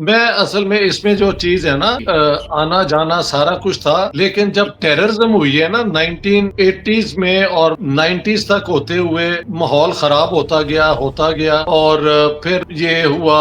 मैं असल में इसमें जो चीज है ना, आना जाना सारा कुछ था, लेकिन जब टेररिज्म हुई है ना 1980s में और 90s तक होते हुए माहौल खराब होता गया और फिर ये हुआ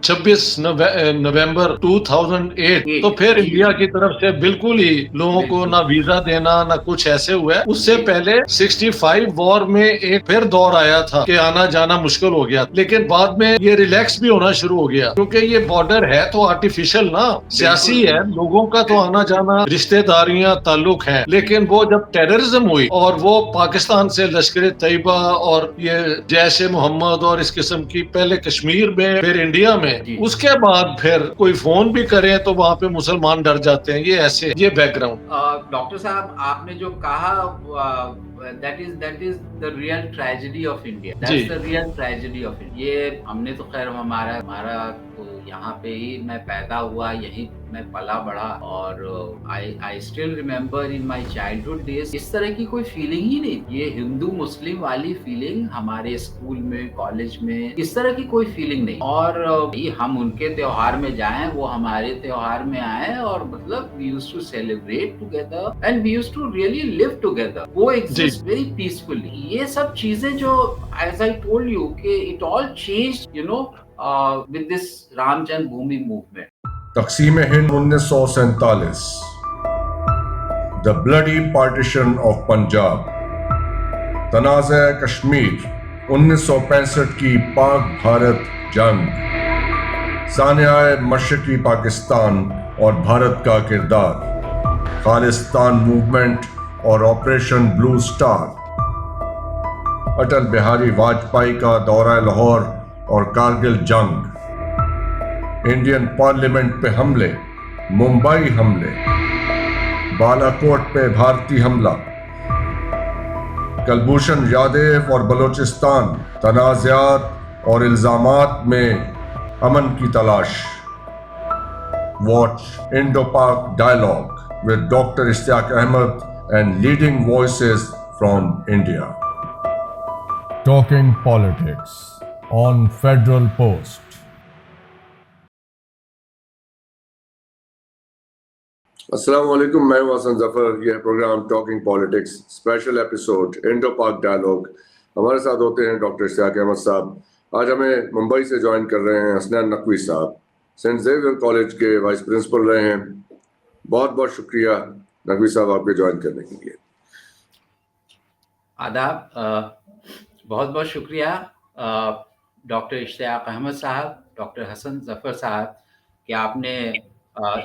26 नवंबर 2008, एट तो फिर जी इंडिया जी की तरफ से बिल्कुल ही लोगों को बिल्कुल ना वीजा देना ना कुछ ऐसे हुआ है। उससे जी पहले 65 वॉर में एक फिर दौर आया था कि आना जाना मुश्किल हो गया, लेकिन बाद में ये रिलैक्स भी होना शुरू हो गया, क्योंकि ये बॉर्डर है तो आर्टिफिशियल ना, बिल्कुल सियासी है, बिल्कुल लोगों का तो आना जाना रिश्तेदारियां ताल्लुक है। लेकिन वो जब टेररिज्म हुई और वो पाकिस्तान से लश्कर तैयबा और ये जैश ए मोहम्मद और इस किस्म की, पहले कश्मीर में फिर इंडिया में, जी उसके बाद फिर कोई फोन भी करे तो वहां पे मुसलमान डर जाते हैं। ये ऐसे ये बैकग्राउंड। डॉक्टर साहब आपने जो कहा that is the real tragedy of India, जी that's the real tragedy of India. ये हमने तो खैर हमारा हमारा तो यहाँ पे ही मैं पैदा हुआ, यहीं मैं पला बड़ा, और I I still remember in my childhood days इस तरह की कोई फीलिंग ही नहीं। ये हिंदू मुस्लिम वाली फीलिंग हमारे स्कूल में कॉलेज में इस तरह की कोई फीलिंग नहीं। और हम उनके त्योहार में जाएं, वो हमारे त्योहार में आए, और मतलब we used to celebrate together and we used to really live together, वो जी। Exist very peacefully. ये सब चीजें जो एज आई टोल्ड यू कि it all changed with this Ram Janmabhoomi movement. तकसीम Hind 1947, the bloody partition of Punjab, तनाज़ा कश्मीर 1965 की पाक भारत जंग, सानियाए मशरकी पाकिस्तान और भारत का किरदार, खालिस्तान मूवमेंट और operation blue star, Atal Bihari Vajpayee का दौरा लाहौर और कारगिल जंग, इंडियन पार्लियामेंट पे हमले, मुंबई हमले, बालाकोट पे भारतीय हमला, कुलभूषण यादव और बलूचिस्तान, तनाज़ात और इल्जामात में अमन की तलाश। Watch Indo Pak dialogue with doctor Ishtiaq Ahmed and leading voices from India. Talking politics on Federal Post. अस्सलाम वालेकुम, मैं हूं हसन जफर। यह program talking politics special episode Indo Pak dialogue. हमारे साथ होते हैं डॉक्टर इश्तियाक अहमद साहब। आज हमें मुंबई से ज्वाइन कर रहे हैं हसनैन नकवी साहब, सेंट जेवियर कॉलेज के वाइस प्रिंसिपल रहे हैं। बहुत बहुत शुक्रिया नकवी साहब आपके ज्वाइन करने के लिए। आदाब, बहुत बहुत शुक्रिया डॉक्टर इश्तियाक अहमद साहब, डॉक्टर हसन जफर साहब कि आपने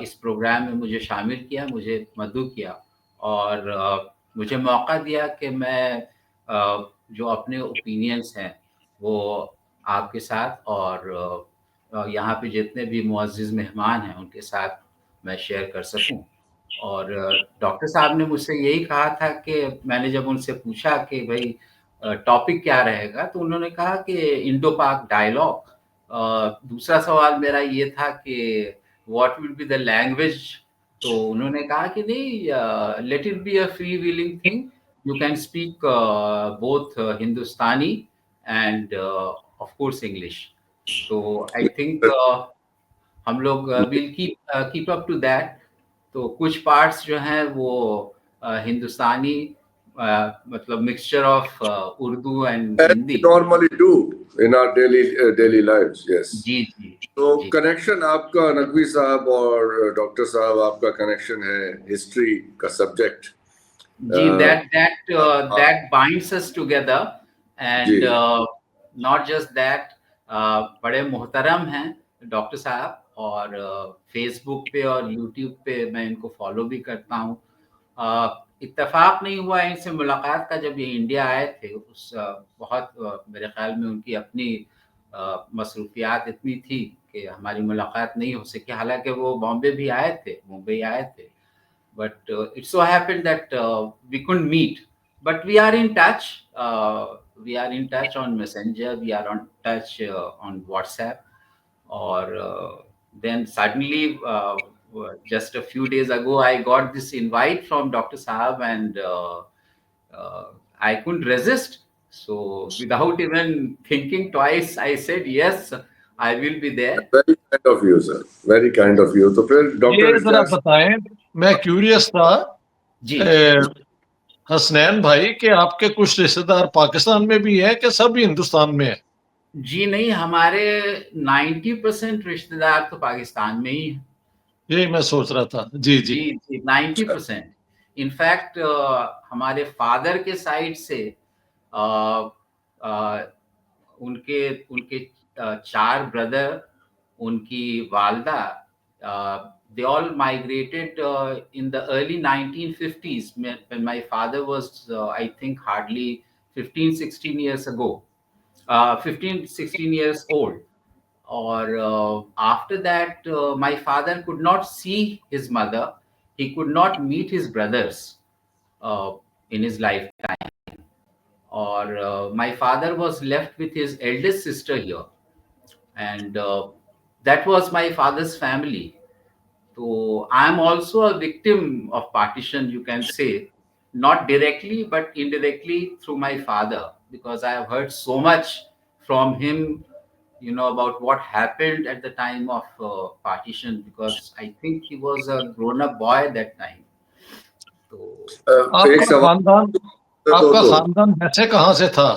इस प्रोग्राम में मुझे शामिल किया, मुझे मदऊ किया और मुझे मौका दिया कि मैं जो अपने ओपिनियंस हैं वो आपके साथ और यहाँ पे जितने भी मुअज़्ज़िज़ मेहमान हैं उनके साथ मैं शेयर कर सकूं। और डॉक्टर साहब ने मुझसे यही कहा था कि मैंने जब उनसे पूछा कि भाई टॉपिक क्या रहेगा, तो उन्होंने कहा कि इंडो पाक डायलॉग। दूसरा सवाल मेरा ये था कि what will be the language, तो उन्होंने कहा कि नहीं, let it be a free willing thing, you can speak both Hindustani and of course English. तो आई थिंक हम लोग will keep up to that. तो कुछ पार्ट्स जो हैं वो हिंदुस्तानी, मतलब mixture of Urdu and As we Hindi. normally do in our daily lives, yes. जी जी तो जी कनेक्शन आपका नकवी साहब और डॉक्टर साहब, आपका कनेक्शन है हिस्ट्री का सब्जेक्ट। जी, that binds us together जी and not just that, बड़े मोहतरम हैं डॉक्टर साहब, और फेसबुक पे और यूट्यूब पे मैं इनको फॉलो भी करता हूँ। इत्तेफाक नहीं हुआ इनसे मुलाकात का, जब ये इंडिया आए थे उस बहुत मेरे ख्याल में उनकी अपनी मसरूफियात इतनी थी कि हमारी मुलाकात नहीं हो सकी। हालांकि वो बॉम्बे भी आए थे, मुंबई आए थे, but it so happened that we couldn't meet, but we are in touch. We are in touch on Messenger, we are on touch on WhatsApp, or then suddenly just a few days ago I got this invite from Dr. Saab, and I couldn't resist. So without even thinking twice, I said yes. I will be there. Very kind of you, sir. Very kind of you. तो फिर ये doctor जरा इश्तियाक बताएं, मैं curious था जी हसनैन भाई कि आपके कुछ रिश्तेदार पाकिस्तान में भी हैं कि सब हिंदुस्तान में है? जी नहीं, हमारे 90% रिश्तेदार तो पाकिस्तान में ही हैं। यही मैं सोच रहा था। जी जी। जी 90%। इनफैक्ट हमारे फादर के साइड से अ, अ, उनके उनके 4 ब्रदर, उनकी वालदा, they all migrated in the early 1950s when my father was I think hardly 15-16 years ago, 15-16 years old. Or after that, my father could not see his mother. He could not meet his brothers uh, in his lifetime. Or my father was left with his eldest sister here, and that was my father's family. So I am also a victim of partition, you can say, not directly but indirectly through my father, because I have heard so much from him, about what happened at the time of partition, because I think he was a grown-up boy at that time. So एक आपका सवाल खानदान दो आपका दो खानदान वैसे कहाँ से था?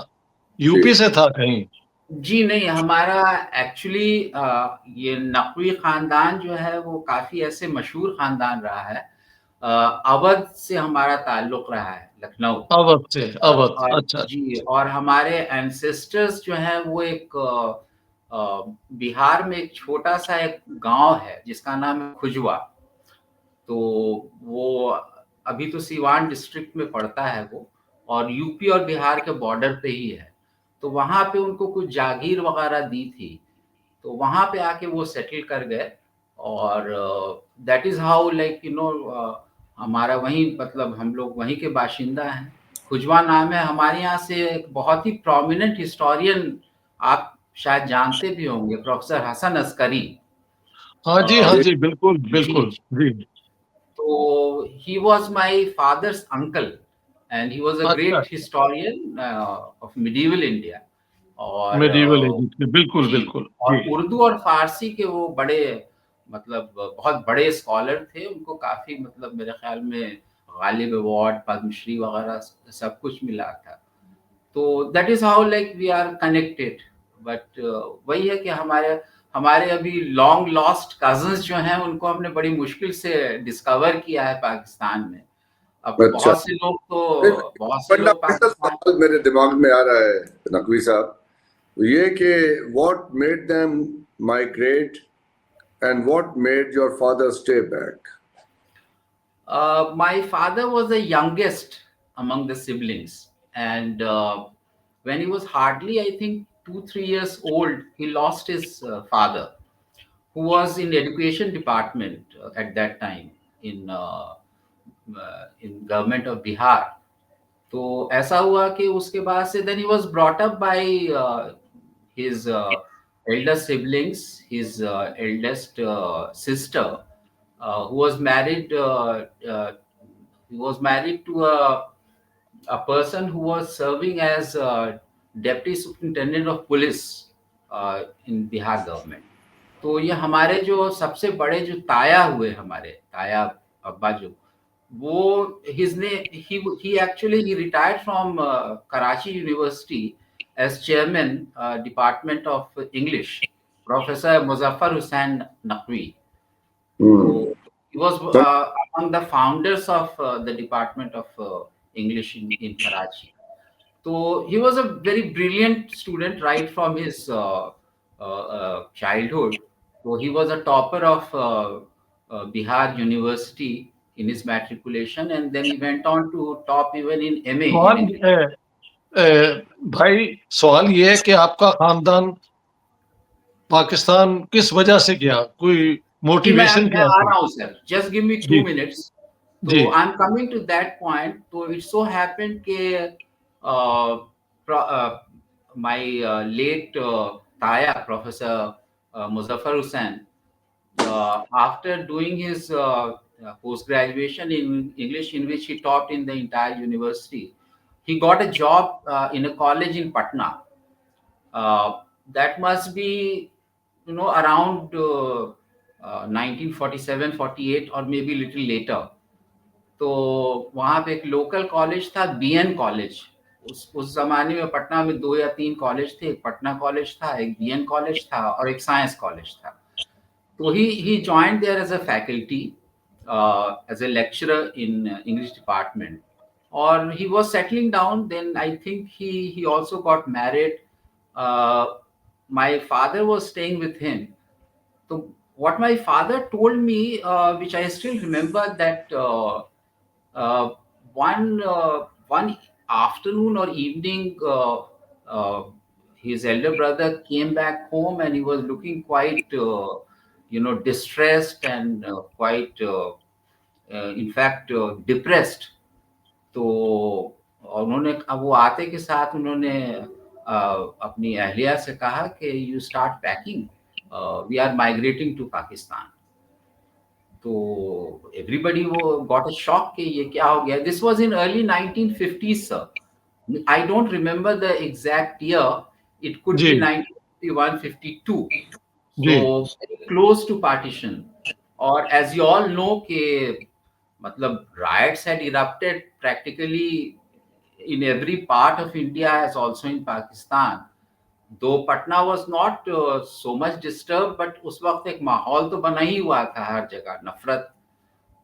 जी यूपी से था कहीं? जी नहीं, हमारा एक्चुअली ये नकवी खानदान जो है वो काफी ऐसे मशहूर खानदान रहा है। अवध से हमारा ताल्लुक रहा है, लखनऊ। अवध से? अवध, और अच्छा। जी, और हमारे एंसेस्टर्स जो हैं वो एक बिहार में एक छोटा सा एक गांव है जिसका नाम है खुजवा। तो वो अभी तो सीवान डिस्ट्रिक्ट में पड़ता है वो, और यूपी और बिहार के बॉर्डर पे ही है। तो वहाँ पे उनको कुछ जागीर वगैरह दी थी, तो वहाँ पे आके वो सेटल कर गए। और दैट इज़ हाउ लाइक हमारा वहीं, मतलब हम लोग वहीं के बाशिंदा हैं। खुजवा नाम है। हमारे यहाँ से एक बहुत ही प्रोमिनेंट हिस्टोरियन, आप शायद जानते भी होंगे, प्रोफेसर हसन अस्करी। हाँ जी, हाँ जी जी, बिल्कुल, जी, बिल्कुल। जी। so he was my father's uncle, and he was a अच्छा, great historian of medieval India. और मेडिएवल एज के, बिल्कुल, जी, बिल्कुल। और जी। उर्दू और फारसी के वो बड़े, मतलब बहुत बड़े स्कॉलर थे। उनको काफी, मतलब मेरे ख्याल में गालिब अवार्ड, पद्मश्री वगैरह सब कुछ मिला था। तो that is how like we are connected. But वही है कि हमारे हमारे अभी लॉन्ग लॉस्ट कजन्स जो हैं उनको हमने बड़ी मुश्किल से डिस्कवर किया है पाकिस्तान में। अब अच्छा बहुत से लोग फंडामेंटल पाकिस्तान। सवाल मेरे दिमाग में आ रहा है नकवी साहब, ये कि what made them migrate and what made your father stay back? My father was the youngest among the siblings, and when he was hardly, I think, 2-3 years old, he lost his father, who was in education department at that time in government of Bihar. तो ऐसा हुआ कि उसके बाद से then he was brought up by his elder siblings, his eldest sister, who was married. He was married to a person who was serving as deputy superintendent of police in Bihar government. तो ये हमारे जो सबसे बड़े जो ताया हुए, हमारे ताया अब्बा जो, वो he actually he retired from Karachi University as chairman department of English, Professor Muzaffar Hussain Naqvi. So he was among the founders of the department of English in Karachi. So he was a very brilliant student right from his childhood. So he was a topper of Bihar University in his matriculation, and then he went on to top even in MA in सवाल English. भाई, सवाल ये है कि आपका खानदान पाकिस्तान किस वजह से गया? कोई जी, मैं मोटिवेशन मैं क्या आ थी? रहा हूँ सर, जस्ट गिव मी जी 2 minutes. जी। तो I am coming to that point. तो इट सो हैपेंड के माय लेट ताया professor Muzaffar Hussain, after doing his post graduation in English, in which he taught in the entire university, he got a job in a college in Patna. That must be around 1947-48 और may be little letter. तो वहाँ पे एक local college था, BN college. उस जमाने में पटना में 2 या 3 कॉलेज थे। एक पटना कॉलेज था, एक बीएन कॉलेज था और एक साइंस कॉलेज था। So he joined there as a faculty, as a lecturer in English department, or he was settling down. Then I think he also got married. Uh, my father was staying with him. So what my father told me, which I still remember, that uh, one afternoon or evening, uh, his elder brother came back home and he was looking quite distressed and quite in fact depressed. तो उन्होंने, अब वो आते के साथ उन्होंने अपनी अहलिया से कहा कि you start packing, we are migrating to Pakistan. तो एवरीबडी वो गॉट अ शॉक कि ये क्या हो गया। This was in early 1950s sir. I don't remember the exact year, it could जी बी 1951 52, जी सो क्लोज टू पार्टीशन। और एज यू ऑल नो कि मतलब riots had erupted practically in every part of India as also in Pakistan. दो Patna was not so much disturb, but उस वक्त एक माहौल तो बना ही हुआ था हर जगह, नफरत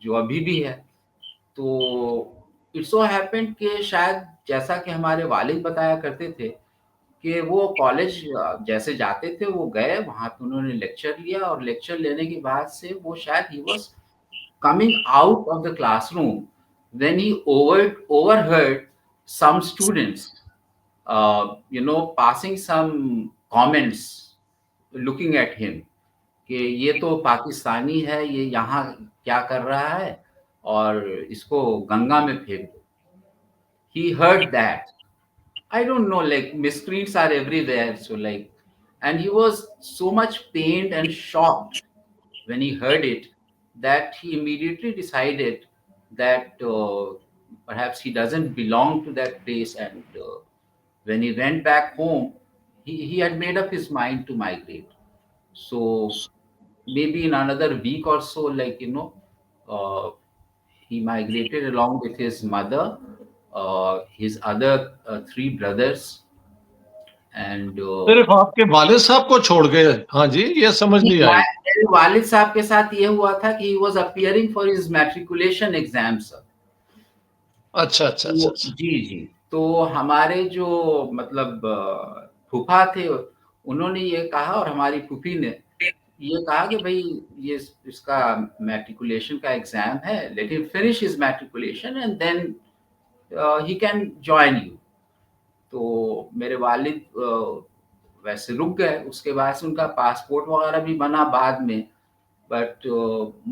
जो अभी भी है। तो इट्स सो हैपेंड कि शायद जैसा कि हमारे वालिद बताया करते थे कि वो कॉलेज जैसे जाते थे वो गए वहां पे, उन्होंने लेक्चर लिया और लेक्चर लेने के बाद से वो शायद he was coming out of the classroom when he overheard some students passing some comments looking at him कि ये तो पाकिस्तानी है, ये यहाँ क्या कर रहा है और इसको गंगा में फेंक दो। He heard that. I don't know, like miscreants are everywhere, so like, and he was so much pained and shocked when he heard it that he immediately decided that perhaps he doesn't belong to that place, and when he went back home, he had made up his mind to migrate. So maybe in another week or so, like, uh, he migrated along with his mother, his other 3 brothers, and सिर्फ आपके वालिद साहब को छोड़ के? हाँ जी, ये समझ नहीं आई। मेरे वालिद साहब के साथ ये हुआ था कि he was appearing for his matriculation exam, sir. अच्छा अच्छा अच्छा तो अच्छा। जी जी, तो हमारे जो मतलब फूफा थे, उन्होंने ये कहा और हमारी फूफी ने ये कहा कि भाई ये इसका मैट्रिकुलेशन का एग्जाम है, let him finish his matriculation and then he can join you. तो मेरे वालिद वैसे रुक गए, उसके बाद से उनका पासपोर्ट वगैरह भी बना बाद में। But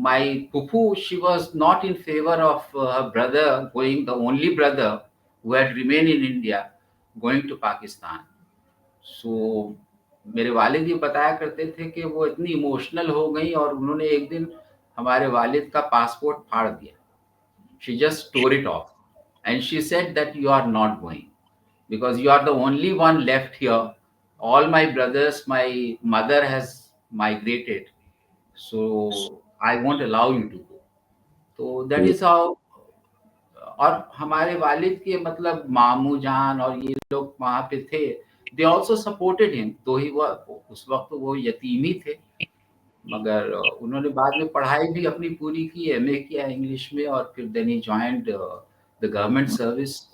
my Pupu, she was not in favor of her brother going, the only brother who had remained in India, going to Pakistan. So मेरे वालिद ये बताया करते थे कि वो इतनी इमोशनल हो गई और उन्होंने एक दिन हमारे वालिद का पासपोर्ट फाड़ दिया। She just tore it off and she said that you are not going because you are the only one left here. All my brothers, my mother has migrated, so I won't allow you to go. तो that is how। और हमारे वालिद के मतलब मामू जान और ये लोग वहाँ पे थे, they also supported him, तो ही वो उस वक्त वो यतीम ही थे, मगर उन्होंने बाद में पढ़ाई भी अपनी पूरी की, एमए किया इंग्लिश में और फिर then he joined the government service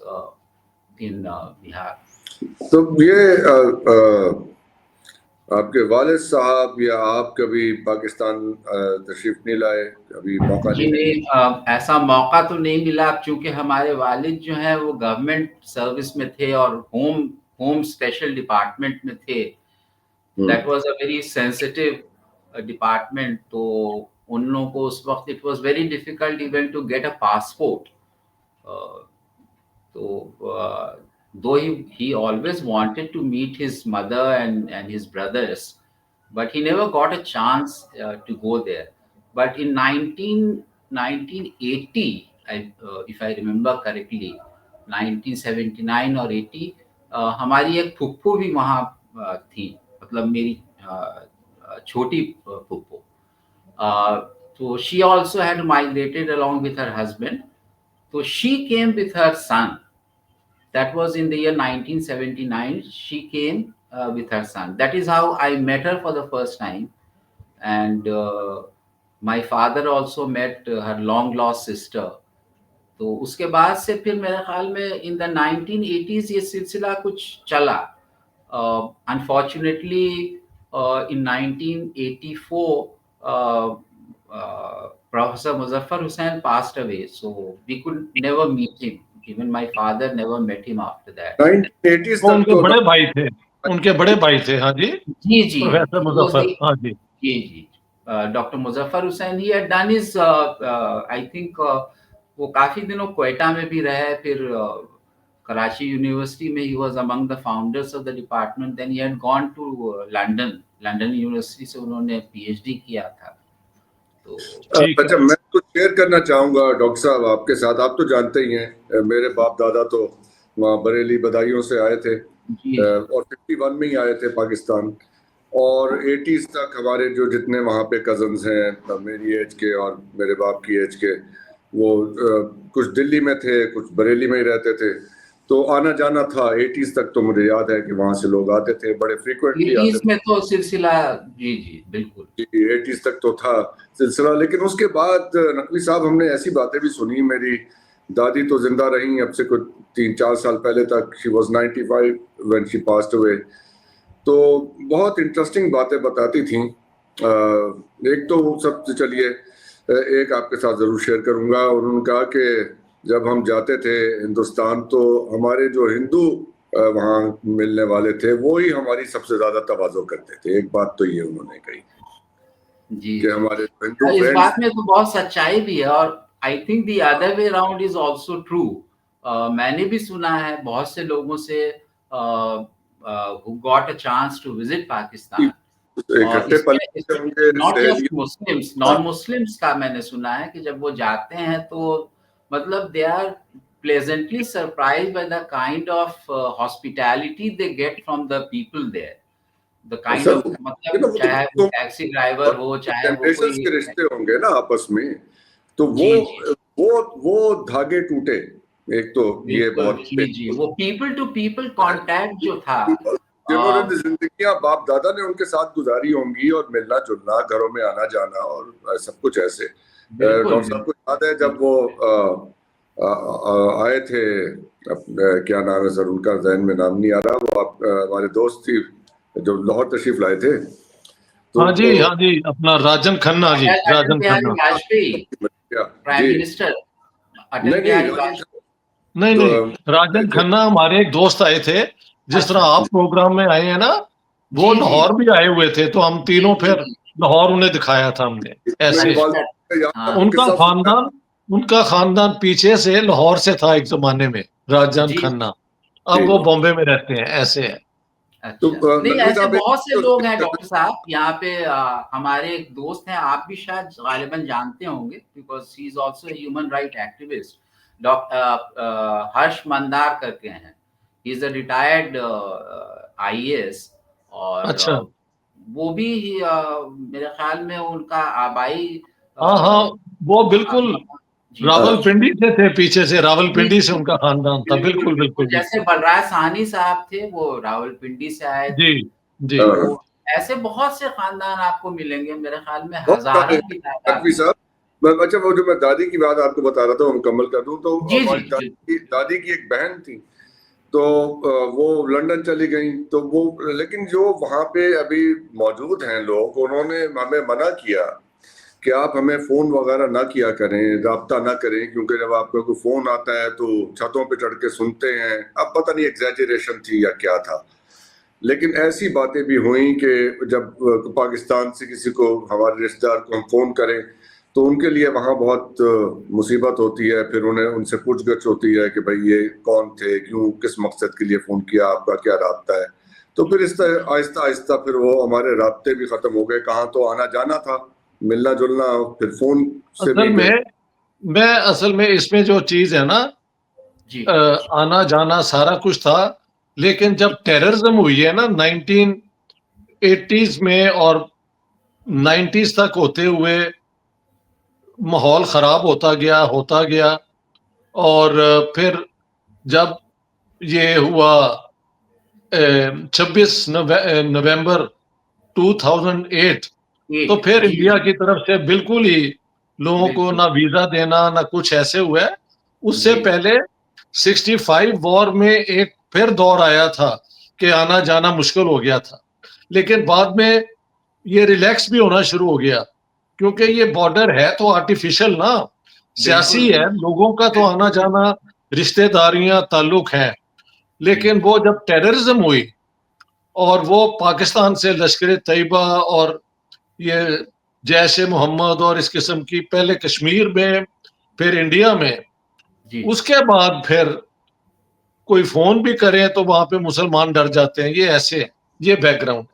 in Bihar. तो ये आपके वालिद साहब या आप कभी पाकिस्तान तशरीफ नहीं लाए, कभी मौका जी नहीं? नहीं, ऐसा मौका तो नहीं मिला क्योंकि हमारे वालिद जो हैं वो गवर्नमेंट सर्विस में थे और होम स्पेशल डिपार्टमेंट में थे। That was a very sensitive department, तो उन लोगों को उस वक्त it was very difficult even to get a passport. तो though he always wanted to meet his mother and his brothers, but he never got a chance to go there. But in 1980, if I remember correctly, 1979 or 80, हमारी एक फुप्पू भी वहाँ थी, मतलब मेरी छोटी फूफो। So she also had migrated along with her husband. So she came with her son. That was in the year 1979. She came with her son. That is how I met her for the first time. And my father also met her long lost sister. तो उसके बाद से फिर मेरे ख्याल में in the 1980s ये सिलसिला कुछ चला। Unfortunately in 1984 Professor Muzaffar Hussain passed away, so we could never meet him. Even my father never met him after that. 1980s वो तक उनके तो बड़े भाई थे, उनके बड़े भाई थे। हाँ जी, जी जी प्रोफेसर मुजफ्फर। हाँ जी जी जी doctor Muzaffar Hussain he had done his I think वो काफी दिनों क्वेटा में भी रहे, फिर कराची यूनिवर्सिटी में he was among the founders of the department. Then he had gone to London university से उन्होंने पीएचडी किया था। तो ठीक अच्छा, है। मैं कुछ शेयर करना चाहूंगा डॉक्टर साहब आपके साथ। आप तो जानते ही हैं मेरे बाप दादा तो वहाँ बरेली बदायूं से आए थे जी और 51 में ही आए थे पाकिस्तान। और 80s तक हमारे जो जितने वहाँ पे कजन्स हैं मेरी एज के और मेरे बाप की एज के, वो कुछ दिल्ली में थे, कुछ बरेली में ही रहते थे। तो आना जाना था 80s तक। तो मुझे याद है कि वहाँ से लोग आते थे, बड़े फ्रीक्वेंटली आते 80s में तो सिलसिला जी जी बिल्कुल थे। 80s तक तो था सिलसिला। लेकिन उसके बाद नकवी साहब हमने ऐसी बातें भी सुनी। मेरी दादी तो जिंदा रही अब से कुछ 3-4 साल पहले तक। She was 95 when she passed away. तो बहुत इंटरेस्टिंग बातें बताती थी। एक तो सबसे चलिए एक आपके साथ जरूर शेयर करूंगा। उन्होंने कहा कि जब हम जाते थे हिंदुस्तान तो हमारे जो हिंदू वहाँ मिलने वाले थे वो ही हमारी सबसे ज्यादा तवाज़ो करते थे। एक बात तो ये उन्होंने कही जी कि हमारे हिंदू इस फ्रेंड्स। बात में तो बहुत सच्चाई भी है, और I think the other way around is also true. मैंने भी सुना है बहुत से लोगों से who got a chance to visit Pakistan, इकट्ठे पले होंगे नॉट जस्ट सहेलियों। मुस्लिम्स, नॉन मुस्लिम्स का मैंने सुना है कि जब वो जाते हैं तो मतलब they are pleasantly surprised by the kind of hospitality they get from the people there. The kind sir of वो मतलब चाहे वो टैक्सी ड्राइवर हो, चाहे वो जनरेशंस कोई के रिश्ते होंगे ना आपस में, तो जी जी वो धागे टूटे। एक तो ये बिल्कुल बहुत जी जी वो पीपल टू पीपल कांटेक्ट जो था जिन्होंने जिंदगियां बाप दादा ने उनके साथ गुजारी होंगी और मिलना जुलना, घरों में आना जाना और सब कुछ ऐसे। डॉक्टर साहब को याद है जब वो आए थे, क्या नाम है सर उनका, जहन में नाम नहीं आ रहा, वो हमारे दोस्त थी जो लाहौर तशरीफ लाए थे। तो हाँ जी, अपना राजन खन्ना जी, अटल राजन बिहारी खन्ना। वाजपेयी प्राइम जी मिनिस्टर अटल नहीं बिहारी नहीं वाजपेयी। नहीं तो नहीं, राजन जो खन्ना हमारे एक दोस्त आए थे। जिस तरह अच्छा आप प्रोग्राम में आए हैं ना, वो जी जी लाहौर भी आए हुए थे, तो हम जी तीनों जी फिर जी लाहौर उन्हें दिखाया था हमने मेरी ऐसे। वाल अच्छा यहाँ हाँ का उनका किस्सा सुनना खानदान उनका खानदान पीछे से लाहौर से था एक जमाने में, राजन जी खन्ना। अब जी। वो बॉम्बे में रहते हैं, ऐसे है। तो अच्छा नहीं नकवी ऐसे साहब बहुत से लोग हैं एक डॉक्टर साहब यहाँ पे। हमारे एक दोस्त हैं, आप भी शायद गालिबन जानते होंगे because he is also human right activist, doctor Harsh Mander करके हैं। He is a retired IAS और अच्छा, वो भी मेरे ख्याल में उनका आबाई हाँ, वो बिल्कुल जी रावलपिंडी से थे, पीछे से जी रावलपिंडी से जी उनका खानदान था। बिल्कुल बिल्कुल बिल्कुल बिल्कुल जैसे बिल्कुल। बलराज साहनी साहब थे वो रावलपिंडी से आए थे। जी जी। तो ऐसे बहुत से खानदान आपको मिलेंगे, मेरे ख्याल में बहुत सारे हजारों की तादाद नकवी में। साहब। अच्छा, वो जो मैं दादी की बात आपको बता रहा था वो मुकम्मल कर दूं। तो जी जी हमारी दादी की एक बहन थी, तो वो लंदन चली गई। तो वो लेकिन जो वहां पे अभी मौजूद हैं लोग, उन्होंने हमें मना किया कि आप हमें फोन वगैरह ना किया करें, राब्ता ना करें, क्योंकि जब आपको कोई फोन आता है तो छतों पे चढ़ के सुनते हैं। अब पता नहीं एग्जैजरेशन थी या क्या था, लेकिन ऐसी बातें भी हुई कि जब पाकिस्तान से किसी को, हमारे रिश्तेदार को हम फोन करें तो उनके लिए वहाँ बहुत मुसीबत होती है। फिर उन्हें उनसे पूछगछ होती है कि भाई ये कौन थे, क्यों, किस मकसद के लिए फोन किया, आपका क्या राब्ता है। तो फिर इस तरह आहिस्ता आहिस्ता फिर वो हमारे राब्ते भी खत्म हो गए। कहाँ तो आना जाना था, मिलना जुलना, फिर फोन से असल भी फिर में असल में इसमें जो चीज है ना, जी आना जाना सारा कुछ था। लेकिन जब टेररिज्म हुई है ना 1980s में और 90s तक होते हुए माहौल खराब होता गया और फिर जब ये हुआ 26 नवंबर 2008, तो एट फिर जी इंडिया जी की तरफ से बिल्कुल ही लोगों को बिल्कुल ना वीजा देना ना कुछ ऐसे हुआ है। उससे जी पहले 65 वॉर में एक फिर दौर आया था कि आना जाना मुश्किल हो गया था, लेकिन बाद में ये रिलैक्स भी होना शुरू हो गया, क्योंकि ये बॉर्डर है तो आर्टिफिशियल ना, बिल्कुल सियासी है, लोगों का तो आना बिल्कुल जाना, रिश्तेदारियां, ताल्लुक हैं। जी लेकिन वो जब टेररिज्म हुई और वो पाकिस्तान से लश्कर तैयबा और ये जैश ए मोहम्मद और इस किस्म की, पहले कश्मीर में फिर इंडिया में, जी उसके बाद फिर कोई फोन भी करे तो वहां पे मुसलमान डर जाते हैं। ये ऐसे है, ये background.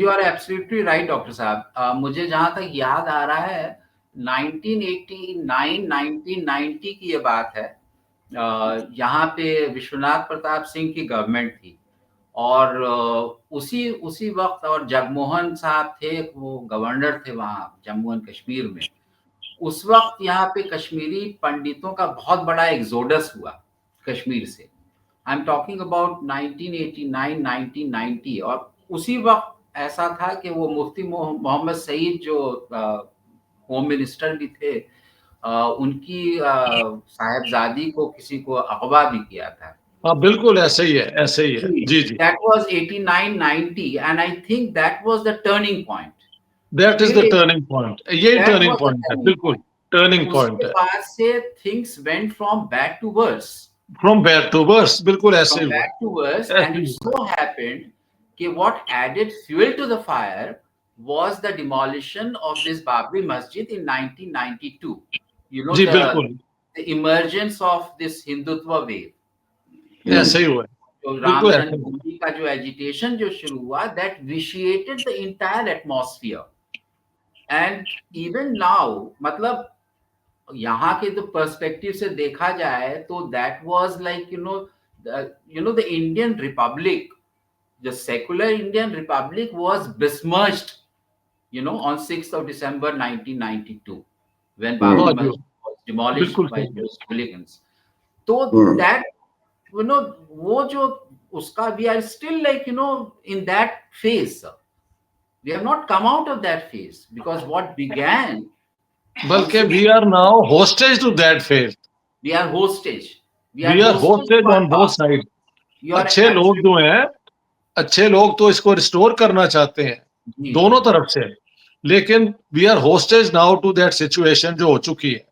You are absolutely right doctor साहब। मुझे जहां तक याद आ रहा है 1989 1990 की ये बात है। यहाँ पे विश्वनाथ प्रताप सिंह की गवर्नमेंट थी और उसी उसी वक्त और जगमोहन साहब थे, वो गवर्नर थे वहाँ जम्मू एंड कश्मीर में। उस वक्त यहाँ पे कश्मीरी पंडितों का बहुत बड़ा एग्जोडस हुआ कश्मीर से। I am talking about 1989 1990। और उसी वक्त ऐसा था कि वो मुफ्ती मोहम्मद सईद जो होम मिनिस्टर भी थे, उनकी साहेबजादी को किसी को अगवा भी किया था। हाँ बिल्कुल ऐसे ही है, ऐसे ही है। जी जी जी, that was 89 90 and I think that was the turning point. That is फिर द टर्निंग पॉइंट, यही that turning was the point है, टर्निंग बिल्कुल पॉइंट। टर्निंग पॉइंट उसके है। बाद से things went from bad to worse. From bad to worse, बिल्कुल ऐसे From ही हुआ bad to worse, है, and ऐसे it ही हुआ so happened that what added fuel to the fire was the demolition of this Babri Masjid in 1992. You है। know, जी बिल्कुल, the emergence of this Hindutva wave, ऐसे ही हुआ है, जो राम बिल्कुल ऐसे ही हुआ जन्मभूमि का जो एजिटेशन जो शुरू हुआ, that vitiated the entire atmosphere. And even now, मतलब यहाँ के तो पर्सपेक्टिव से देखा जाए तो that was like the Indian Republic, the secular Indian Republic was besmirched, on 6th of December 1992 when है। Babri बहुत जी, Masjid was demolished बिल्कुल by सही है। those hooligans. So that, वो जो उसका, we are still like, in that phase. We have not come out of that phase because what began on बल्कि 6th, we are now hostage to that faith, we are hostage. We we are are hostage hostage to our own both past. Side. You are अच्छे लोग जो absolutely हैं, अच्छे लोग तो इसको restore करना चाहते हैं जी दोनों जी तरफ से, लेकिन we are hostage now to that situation जो हो चुकी है।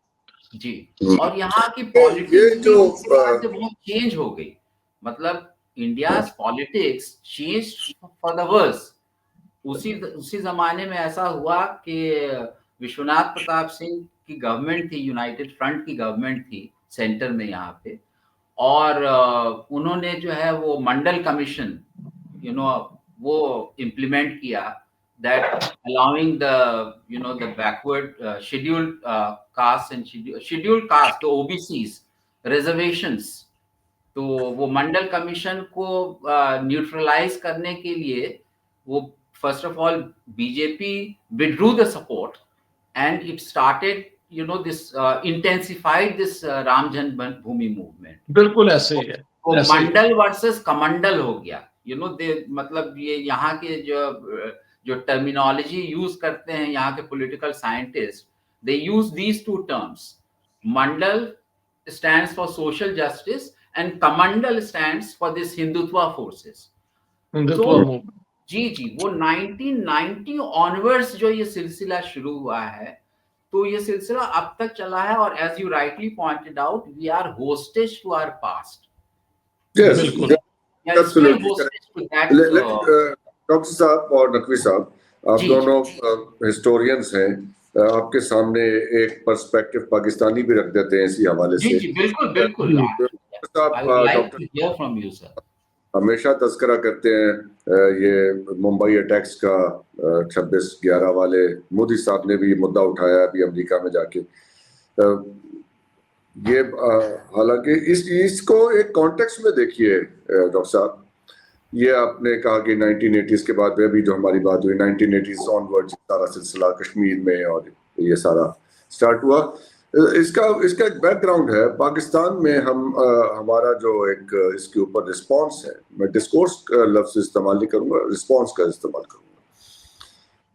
जी। और यहाँ की ये पॉलिटिक्स भी जो उसके बाद से बहुत चेंज हो गई। मतलब India's politics change for the worse. उसी उसी जमाने में ऐसा हुआ कि विश्वनाथ प्रताप सिंह की गवर्नमेंट थी, यूनाइटेड फ्रंट की गवर्नमेंट थी सेंटर में यहाँ पे। और उन्होंने जो है वो मंडल कमीशन, वो इम्प्लीमेंट किया, that allowing the backward scheduled caste, the OBCs reservations। तो वो मंडल कमीशन को न्यूट्रलाइज करने के लिए वो first of all BJP withdrew the support and it started this intensified this Ram Janmabhoomi movement। बिल्कुल ऐसे ही है, वो ऐसे ही है। मंडल वर्सेस कमंडल हो गया। दे मतलब ये यहाँ के जो टर्मिनोलॉजी यूज करते हैं यहाँ के political scientist, they use these two terms. Mandal stands for social justice and Kamandal stands for this Hindutva forces. Hindutva तो मूवमेंट, जी वो 1990 ऑनवर्ड्स जो ये सिलसिला शुरू हुआ है, तो ये सिलसिला अब तक चला है। और as you rightly pointed out, we are hostage to our past. Yes, बिल्कुल Yeah, it's still absolutely correct. hostage to that. Doctor साहब और नकवी साहब, आप जी दोनों हिस्टोरियंस हैं, आपके सामने एक पर्सपेक्टिव पाकिस्तानी भी रख देते हैं इसी हवाले जी से। जी बिल्कुल बिल्कुल। जी, I would like to hear from you, sir. हमेशा तस्करा करते हैं ये मुंबई अटैक्स का, 26/11 वाले। मोदी साहब ने भी ये मुद्दा उठाया अभी अमेरिका में जाके। ये हालांकि इसको एक कॉन्टेक्स्ट में देखिए डॉक्टर साहब, ये आपने कहा कि 1980s के बाद में भी जो हमारी बात हुई 1980s ऑनवर्ड सारा सिलसिला कश्मीर में और ये सारा स्टार्ट हुआ। इसका एक बैकग्राउंड है। पाकिस्तान में हमारा जो एक इसके ऊपर रिस्पांस है, मैं डिस्कोर्स लफ्ज इस्तेमाल नहीं करूंगा, रिस्पांस का इस्तेमाल करूंगा,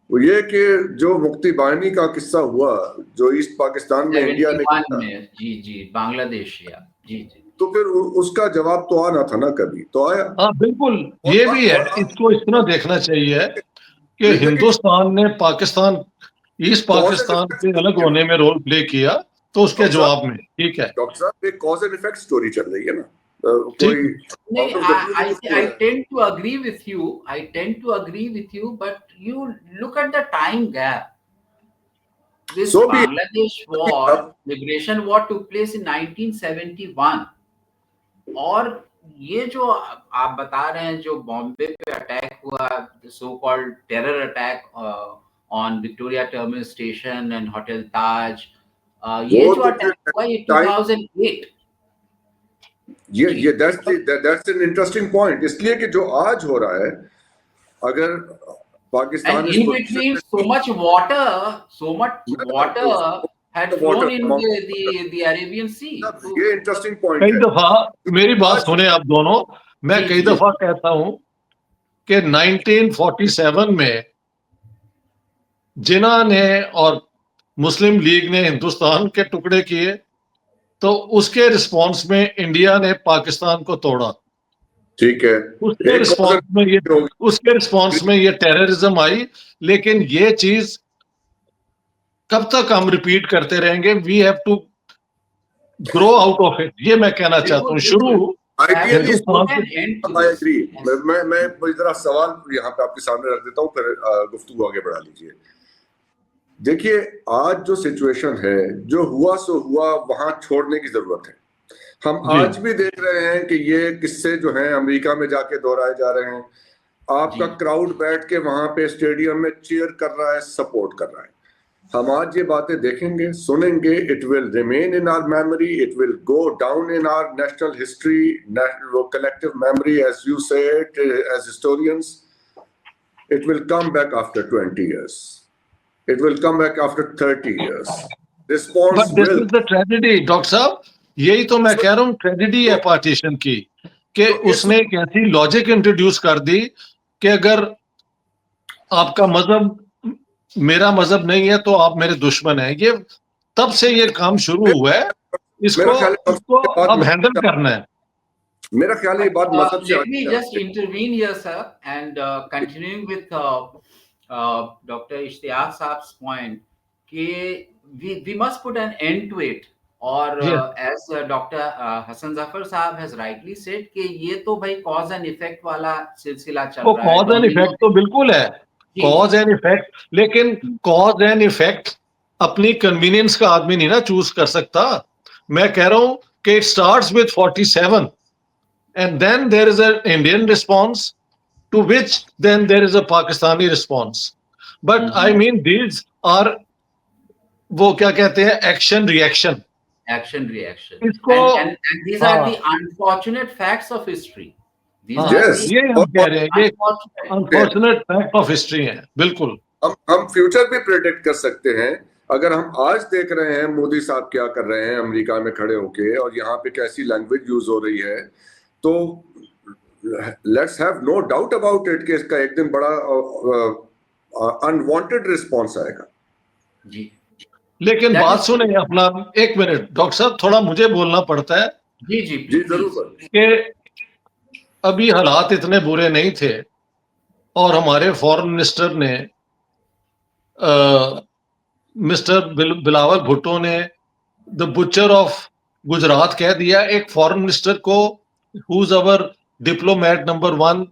वो ये कि जो मुक्ति बाहिनी का किस्सा हुआ जो ईस्ट पाकिस्तान में इंडिया ने में, जी बांग्लादेश या जी, तो फिर उसका जवाब तो आना था ना, कभी तो आया। हाँ बिल्कुल, ये भी है, इसको इस तरह देखना चाहिए कि हिंदुस्तान ने पाकिस्तान, ईस्ट पाकिस्तान से अलग होने में रोल प्ले किया, तो उसके जवाब में ठीक है। डॉक्टर साहब एक कॉज एंड इफेक्ट स्टोरी चल रही है ना, I tend to agree with you, but you look at the time gap. This Bangladesh war, liberation war took place in 1971, और ये जो आप बता रहे हैं जो बॉम्बे पे अटैक हुआ, so called terror attack on Victoria terminal station and hotel Taj, ये जो अटैक हुआ ये 2008। ये that's an interesting point, इसलिए कि जो आज हो रहा है, अगर Pakistan in between so much water had flown in the Arabian Sea. ये इंटरेस्टिंग पॉइंट कई दफा मेरी बात सुने आप दोनों, मैं कई दफा कहता हूं कि 1947 में जिन्ना ने और मुस्लिम लीग ने हिंदुस्तान के टुकड़े किए, तो उसके रिस्पांस में इंडिया ने पाकिस्तान को तोड़ा, ठीक है। उसके रिस्पांस में ये टेररिज्म आई। लेकिन ये चीज कब तक हम रिपीट करते रहेंगे? We have to grow out of it, ये मैं कहना चाहता हूँ। शुरू मैं जरा सवाल यहाँ पे आपके सामने रख देता हूँ, फिर गुफ्तगू आगे बढ़ा लीजिए। देखिए आज जो सिचुएशन है, जो हुआ सो हुआ, वहां छोड़ने की जरूरत है। हम आज भी देख रहे हैं कि ये किस्से जो हैं अमेरिका में जाके दोहराए जा रहे हैं। आपका क्राउड बैठ के वहां पे स्टेडियम में चीयर कर रहा है, सपोर्ट कर रहा है। हम आज ये बातें देखेंगे, सुनेंगे, it will remain in our memory, it will go down in our national history, collective memory, as you say it as historians. It will come back after 20 years, it will come back after 30 years. Response But this is the tragedy, doctor साहब, यही तो मैं कह रहा हूँ, tragedy है partition की, कि उसने एक ऐसी लॉजिक इंट्रोड्यूस कर दी कि अगर आपका मजहब मेरा मजहब नहीं है तो आप मेरे दुश्मन हैं। ये तब से ये काम शुरू हुआ है, इसको अब हैंडल करना है। मेरा ख्याल है ये बात मजहब से। Let me just intervene here, sir, and continuing with Dr. Ishtiyaq Saab's point, कि we must put an end to it. और as Dr. Hassan Zafar साहब has rightly said कि ये तो भाई cause and effect वाला सिलसिला चल रहा है। cause and effect तो बिल्कुल है, cause and effect, लेकिन cause and effect अपनी कन्वीनियंस का आदमी नहीं ना चूज कर सकता। मैं कह रहा हूं कि it starts with 47 and then there is an Indian response, to which then there is a Pakistani response. But I mean these are, वो क्या कहते हैं, action reaction. इसको and these are the unfortunate facts of history. ये हम कह रहे हैं, ये unfortunate fact of history है। बिल्कुल हम फ्यूचर भी प्रेडिक्ट कर सकते हैं। अगर हम आज देख रहे हैं मोदी साहब क्या कर रहे हैं अमेरिका में खड़े होके, और यहाँ पे कैसी लैंग्वेज यूज हो रही है, तो let's have no doubt about it कि इसका एक दिन बड़ा अनवांटेड रिस्पॉन्स आएगा। जी लेकिन बात सुने अपना, एक मिनट डॉक्टर साहब, थोड़ा मुझे बोलना पड़ता है। जी जरूर। कि अभी हालात इतने बुरे नहीं थे और हमारे फॉरेन मिनिस्टर ने मिस्टर बिलावल भुट्टो ने द बुचर ऑफ गुजरात कह दिया। एक फॉरेन मिनिस्टर को, who is our diplomat number 1,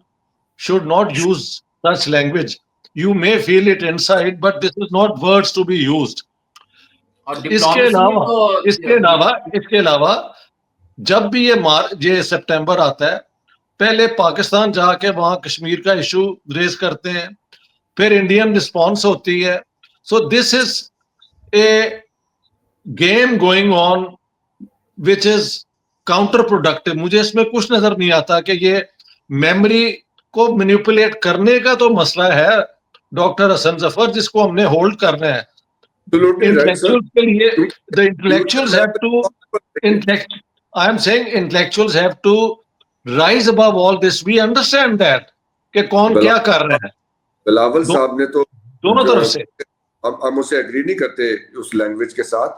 should not use such language. You may feel it inside but this is not words to be used. इसके अलावा जब भी ये सितंबर आता है, पहले पाकिस्तान जाके वहां कश्मीर का इशू रेज करते हैं, फिर इंडियन रिस्पॉन्स होती है। So this is a game going on which is counter productive. मुझे इसमें कुछ नजर नहीं आता कि ये मेमोरी को मैनिपुलेट करने का तो मसला है डॉक्टर हसन जफर, जिसको हमने होल्ड करना है। Absolutely right, sir. इंटेलेक्चुअल के लिए You- the you intellectuals are have to I am saying intellectuals have to rise above all this. We understand that कि कौन क्या कर रहा है बिलावल साहब ने तो दोनों तरफ से। हम उसे एग्री नहीं करते उस लैंग्वेज के साथ।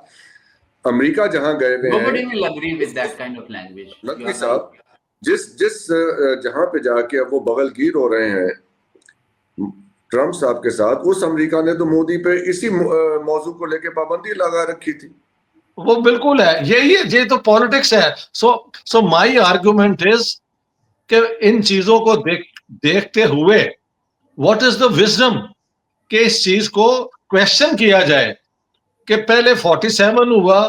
अमेरिका जहां गए हुए Nobody हैं will agree with that kind of language. You Naqvi are right. साहब, जिस जिस जहां पे जाके अब वो बगलगीर हो रहे हैं ट्रम्प साहब के साथ, उस अमेरिका ने तो मोदी पे इसी मौजू को लेके पाबंदी लगा रखी थी। वो बिल्कुल है, यही है, ये तो पॉलिटिक्स है। सो माय आर्गुमेंट इज कि इन चीजों को देखते हुए व्हाट इज द विजडम कि इस चीज को क्वेश्चन किया जाए कि पहले 47 हुआ,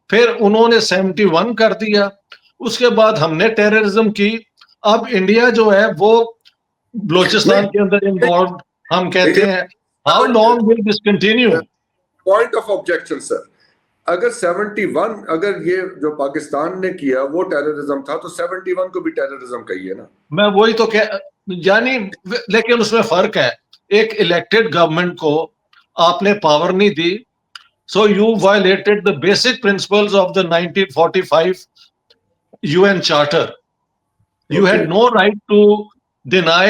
फिर उन्होंने 71 कर दिया, उसके बाद हमने टेररिज्म की, अब इंडिया जो है वो बलूचिस्तान के अंदर इन्वॉल्व। हम कहते हैं how long will this continue? Point of objection sir, अगर 71 अगर ये जो पाकिस्तान ने किया वो टेररिज्म था, तो 71 को भी टेररिज्म कहिए ना। मैं वही तो कह, यानी लेकिन उसमें फर्क है, एक इलेक्टेड गवर्नमेंट को आपने पावर नहीं दी, so you violated the basic principles of the 1945 UN Charter. You had no right to deny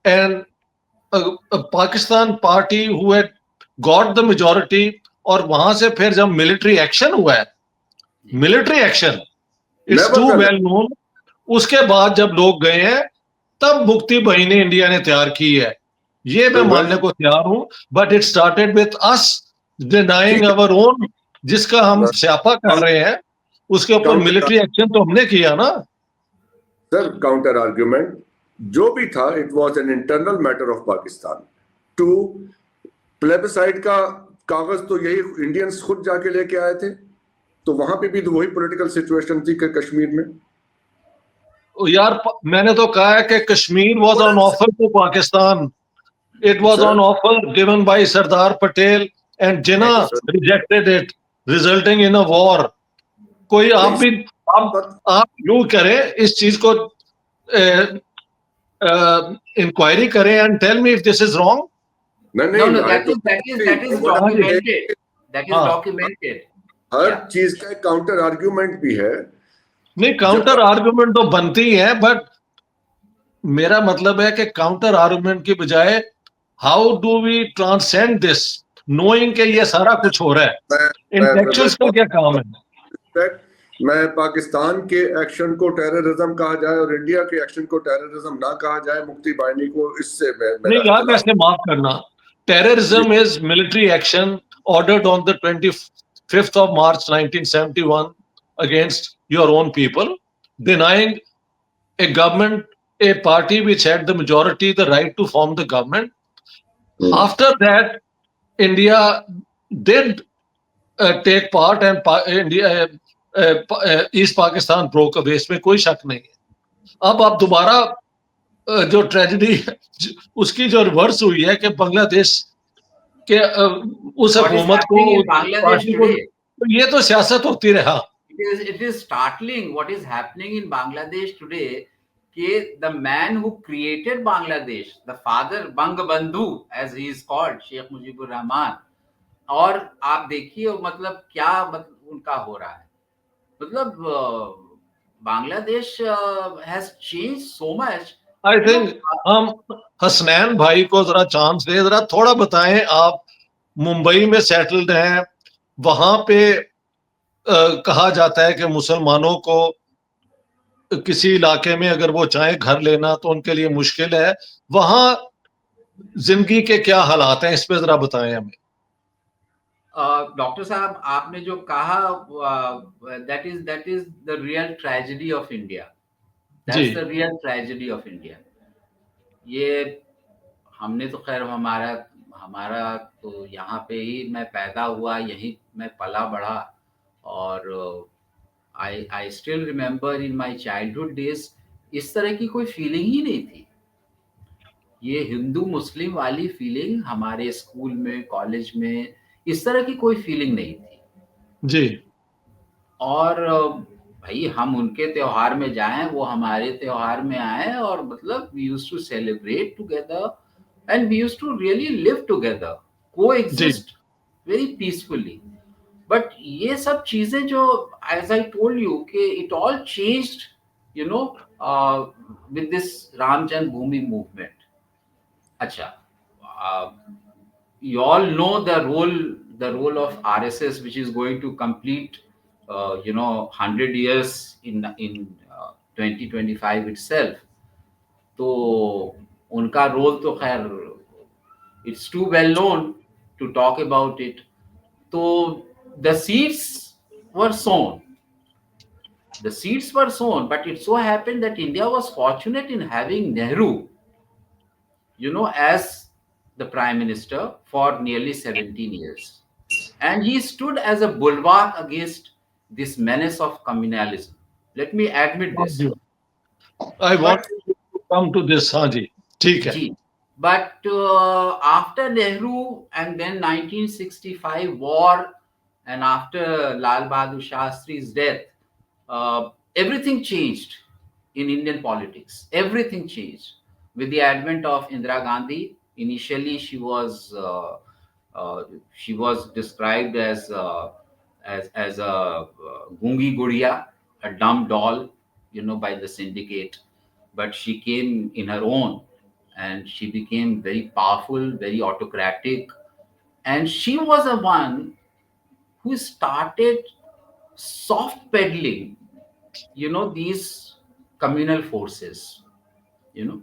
a Pakistan party who had got the majority, और वहां से फिर जब मिलिट्री एक्शन हुआ है, military action it's too well known, उसके बाद जब लोग गए हैं तब मुक्ति बहिनी इंडिया ने तैयार की है, ये मैं मानने को तैयार हूं। But it started with us denying our own, जिसका हम स्यापा कर रहे हैं, उसके ऊपर मिलिट्री एक्शन तो हमने किया ना सर। काउंटर आर्ग्यूमेंट जो भी था, it was an internal matter of Pakistan. To plebiscite का कागज तो यही इंडियंस खुद जाके लेके आए थे, तो वहां पे भी तो वही पॉलिटिकल सिचुएशन थी कि कश्मीर में। यार मैंने तो कहा है कि Kashmir was on offer to Pakistan, it was on offer given by Sardar Patel and Jinnah rejected it, resulting in a war. कोई आप भी आप यूं करें इस चीज को, इंक्वायरी करें and tell me if this is wrong. No, that is documented. That is documented. हर चीज का काउंटर आर्ग्यूमेंट भी है। नहीं, काउंटर आर्ग्यूमेंट तो बनती है, बट मेरा मतलब है कि काउंटर आर्ग्यूमेंट की बजाय how do we transcend this, knowing कि ये सारा कुछ हो रहा है। इंटेलेक्चुअल्स का क्या काम है? मैं पाकिस्तान के एक्शन को टेररिज्म कहा जाए और इंडिया के एक्शन को टेररिज्म ना कहा जाए, मुक्ति बाहिनी को, इससे नहीं यार, वैसे माफ करना, terrorism is military action ordered on the 25th of March 1971 against your own people, denying a government, a party which had the majority, the right to form the government. After that, India did take part, and India, East Pakistan broke away, इसमें कोई शक नहीं है। अब आप दोबारा जो tragedy उसकी जो रिवर्स हुई है कि बांग्लादेश के उस हुकूमत को, तो ये तो सियासत होती रहा। It is startling what is happening in Bangladesh today. कि the man who created Bangladesh, the father Bangabandhu as he is called, Sheikh Mujibur Rahman, और आप देखिए मतलब क्या मतलब उनका हो रहा है, मतलब Bangladesh has changed so much. I think हम हसनैन भाई को जरा चांस दे, जरा थोड़ा बताएं। आप मुंबई में सेटल्ड हैं, वहां पे कहा जाता है कि मुसलमानों को किसी इलाके में अगर वो चाहे घर लेना तो उनके लिए मुश्किल है, वहां जिंदगी के क्या हालात हैं, इस पे जरा बताएं हमें। डॉक्टर साहब, आपने जो कहा that is the real tragedy of India, that's the real tragedy of India. ये हमने तो खैर हमारा तो यहाँ पे ही मैं पैदा हुआ, यहीं मैं पला बढ़ा, और आई still remember in my childhood days इस तरह की कोई फीलिंग ही नहीं थी। ये हिंदू मुस्लिम वाली फीलिंग हमारे स्कूल में, कॉलेज में इस तरह की कोई फीलिंग नहीं थी जी। और भाई हम उनके त्योहार में जाएं, वो हमारे त्योहार में आए, और मतलब we used to celebrate together and we used to really live together, ji coexist very peacefully. But ये सब चीजें जो, as I told you, कि it all changed, you know, with this Ram Janmabhoomi movement. अच्छा, uh, you all know the role of RSS, which is going to complete 100 years in 2025 itself. तो उनका role तो खैर it's too well known to talk about it. So the seeds were sown. The seeds were sown, but it so happened that India was fortunate in having Nehru, as the prime minister for nearly 17 years. And he stood as a bulwark against this menace of communalism. Let me admit this. I want But to come to this हाँ जी ठीक है G. But after Nehru and then 1965 war, and after Lal Bahadur Shastri's death, everything changed in Indian politics. Everything changed with the advent of Indira Gandhi. Initially, she was described as a gungi gudiya, a dumb doll, by the syndicate. But she came in her own, and she became very powerful, very autocratic, and she was the one who started soft peddling, these communal forces, you know,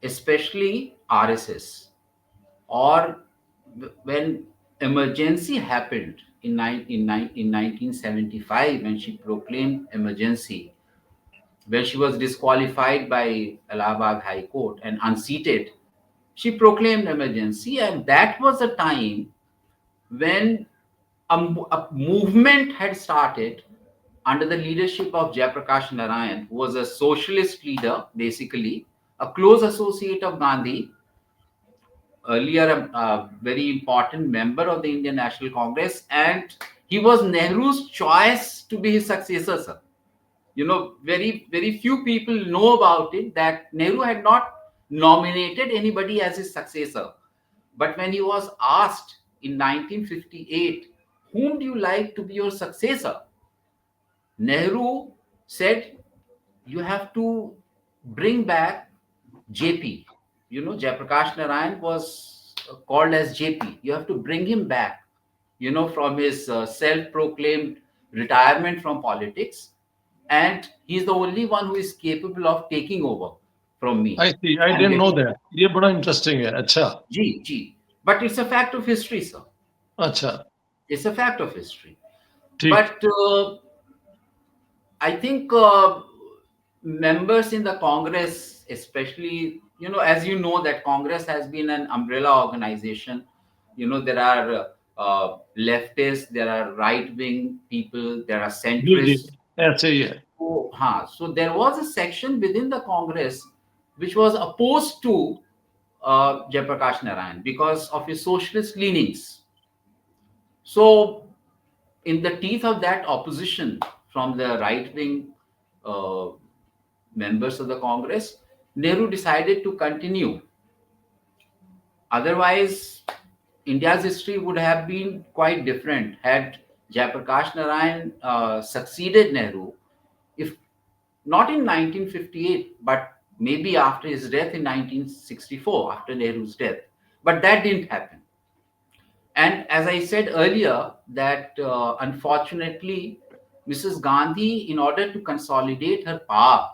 especially RSS. Or when emergency happened in 1975, when she proclaimed emergency, when she was disqualified by Allahabad High Court and unseated, she proclaimed emergency, and that was a time when a movement had started under the leadership of Jayaprakash Narayan, who was a socialist leader, basically a close associate of Gandhi, earlier a very important member of the Indian National Congress, and he was Nehru's choice to be his successor, sir. Very, very few people know about it, that Nehru had not nominated anybody as his successor. But when he was asked in 1958, whom do you like to be your successor? Nehru said, you have to bring back JP. Jayaprakash Narayan was called as JP. You have to bring him back, from his self-proclaimed retirement from politics. And he's the only one who is capable of taking over from me. I see I And didn't know getting, that ये बड़ा interesting है अच्छा G. But it's a fact of history, sir. अच्छा It's a fact of history. ठीक But I think members in the Congress, especially, as you know, that Congress has been an umbrella organization. There are leftists, there are right-wing people, there are ji ji centrists. ऐसे ही है So there was a section within the Congress which was opposed to Jayaprakash Narayan because of his socialist leanings. So in the teeth of that opposition from the right-wing uh, members of the Congress, Nehru decided to continue. Otherwise, India's history would have been quite different had Jayaprakash Narayan succeeded Nehru, if not in 1958, but maybe after his death in 1964, after Nehru's death. But that didn't happen. And as I said earlier, that unfortunately, Mrs. Gandhi, in order to consolidate her power,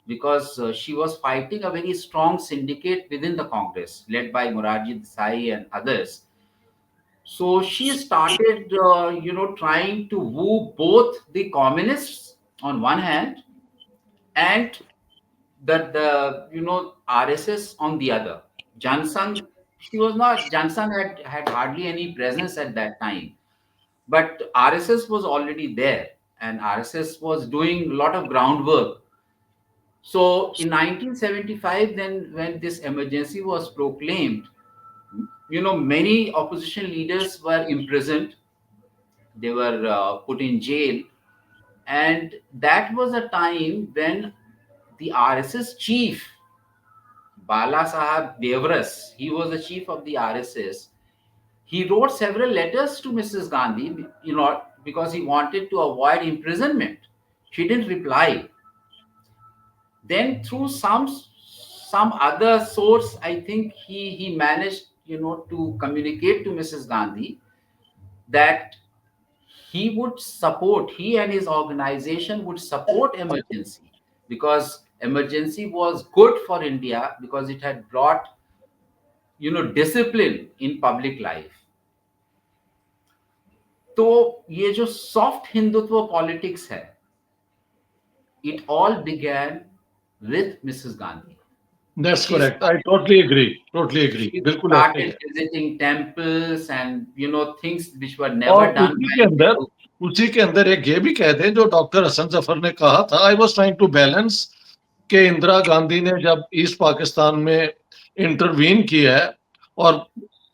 because she was fighting a very strong syndicate within the Congress, led by Morarji Desai and others. So she started, trying to woo both the communists on one hand and the RSS on the other. Jansang, she was not. Jansang had hardly any presence at that time, but RSS was already there, and RSS was doing a lot of groundwork. So in 1975, then when this emergency was proclaimed, many opposition leaders were imprisoned. They were put in jail, And that was a time when the RSS chief, Bala Sahab Devras, he was the chief of the RSS. He wrote several letters to Mrs. Gandhi, because he wanted to avoid imprisonment. She didn't reply. Then through some other source, I think he managed, to communicate to Mrs. Gandhi that he and his organization would support emergency, because emergency was good for India, because it had brought, discipline in public life. तो ये जो soft Hindutva politics है, it all began with Mrs. Gandhi. That's correct. I totally agree. She बिल्कुल started visiting temples and things which were never done by Hindus. उसी के अंदर एक ये भी कह दें जो डॉक्टर हसन जफर ने कहा था, I was trying to balance, कि इंदिरा गांधी ने जब ईस्ट पाकिस्तान में इंटरवीन किया है और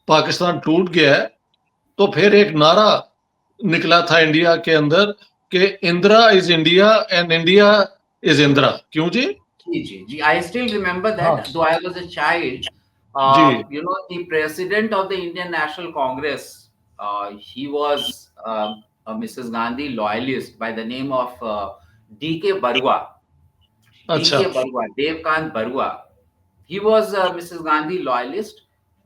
पाकिस्तान टूट गया है, तो फिर एक नारा निकला था इंडिया के अंदर कि Indira is India and India is Indira. क्यों जी? जी, I still remember that, though I was a child. The president of the Indian National Congress, he was a Mrs. Gandhi loyalist by the name of D.K. Barua. D.K. Barua, Devkant Barua. He was a Mrs. Gandhi loyalist.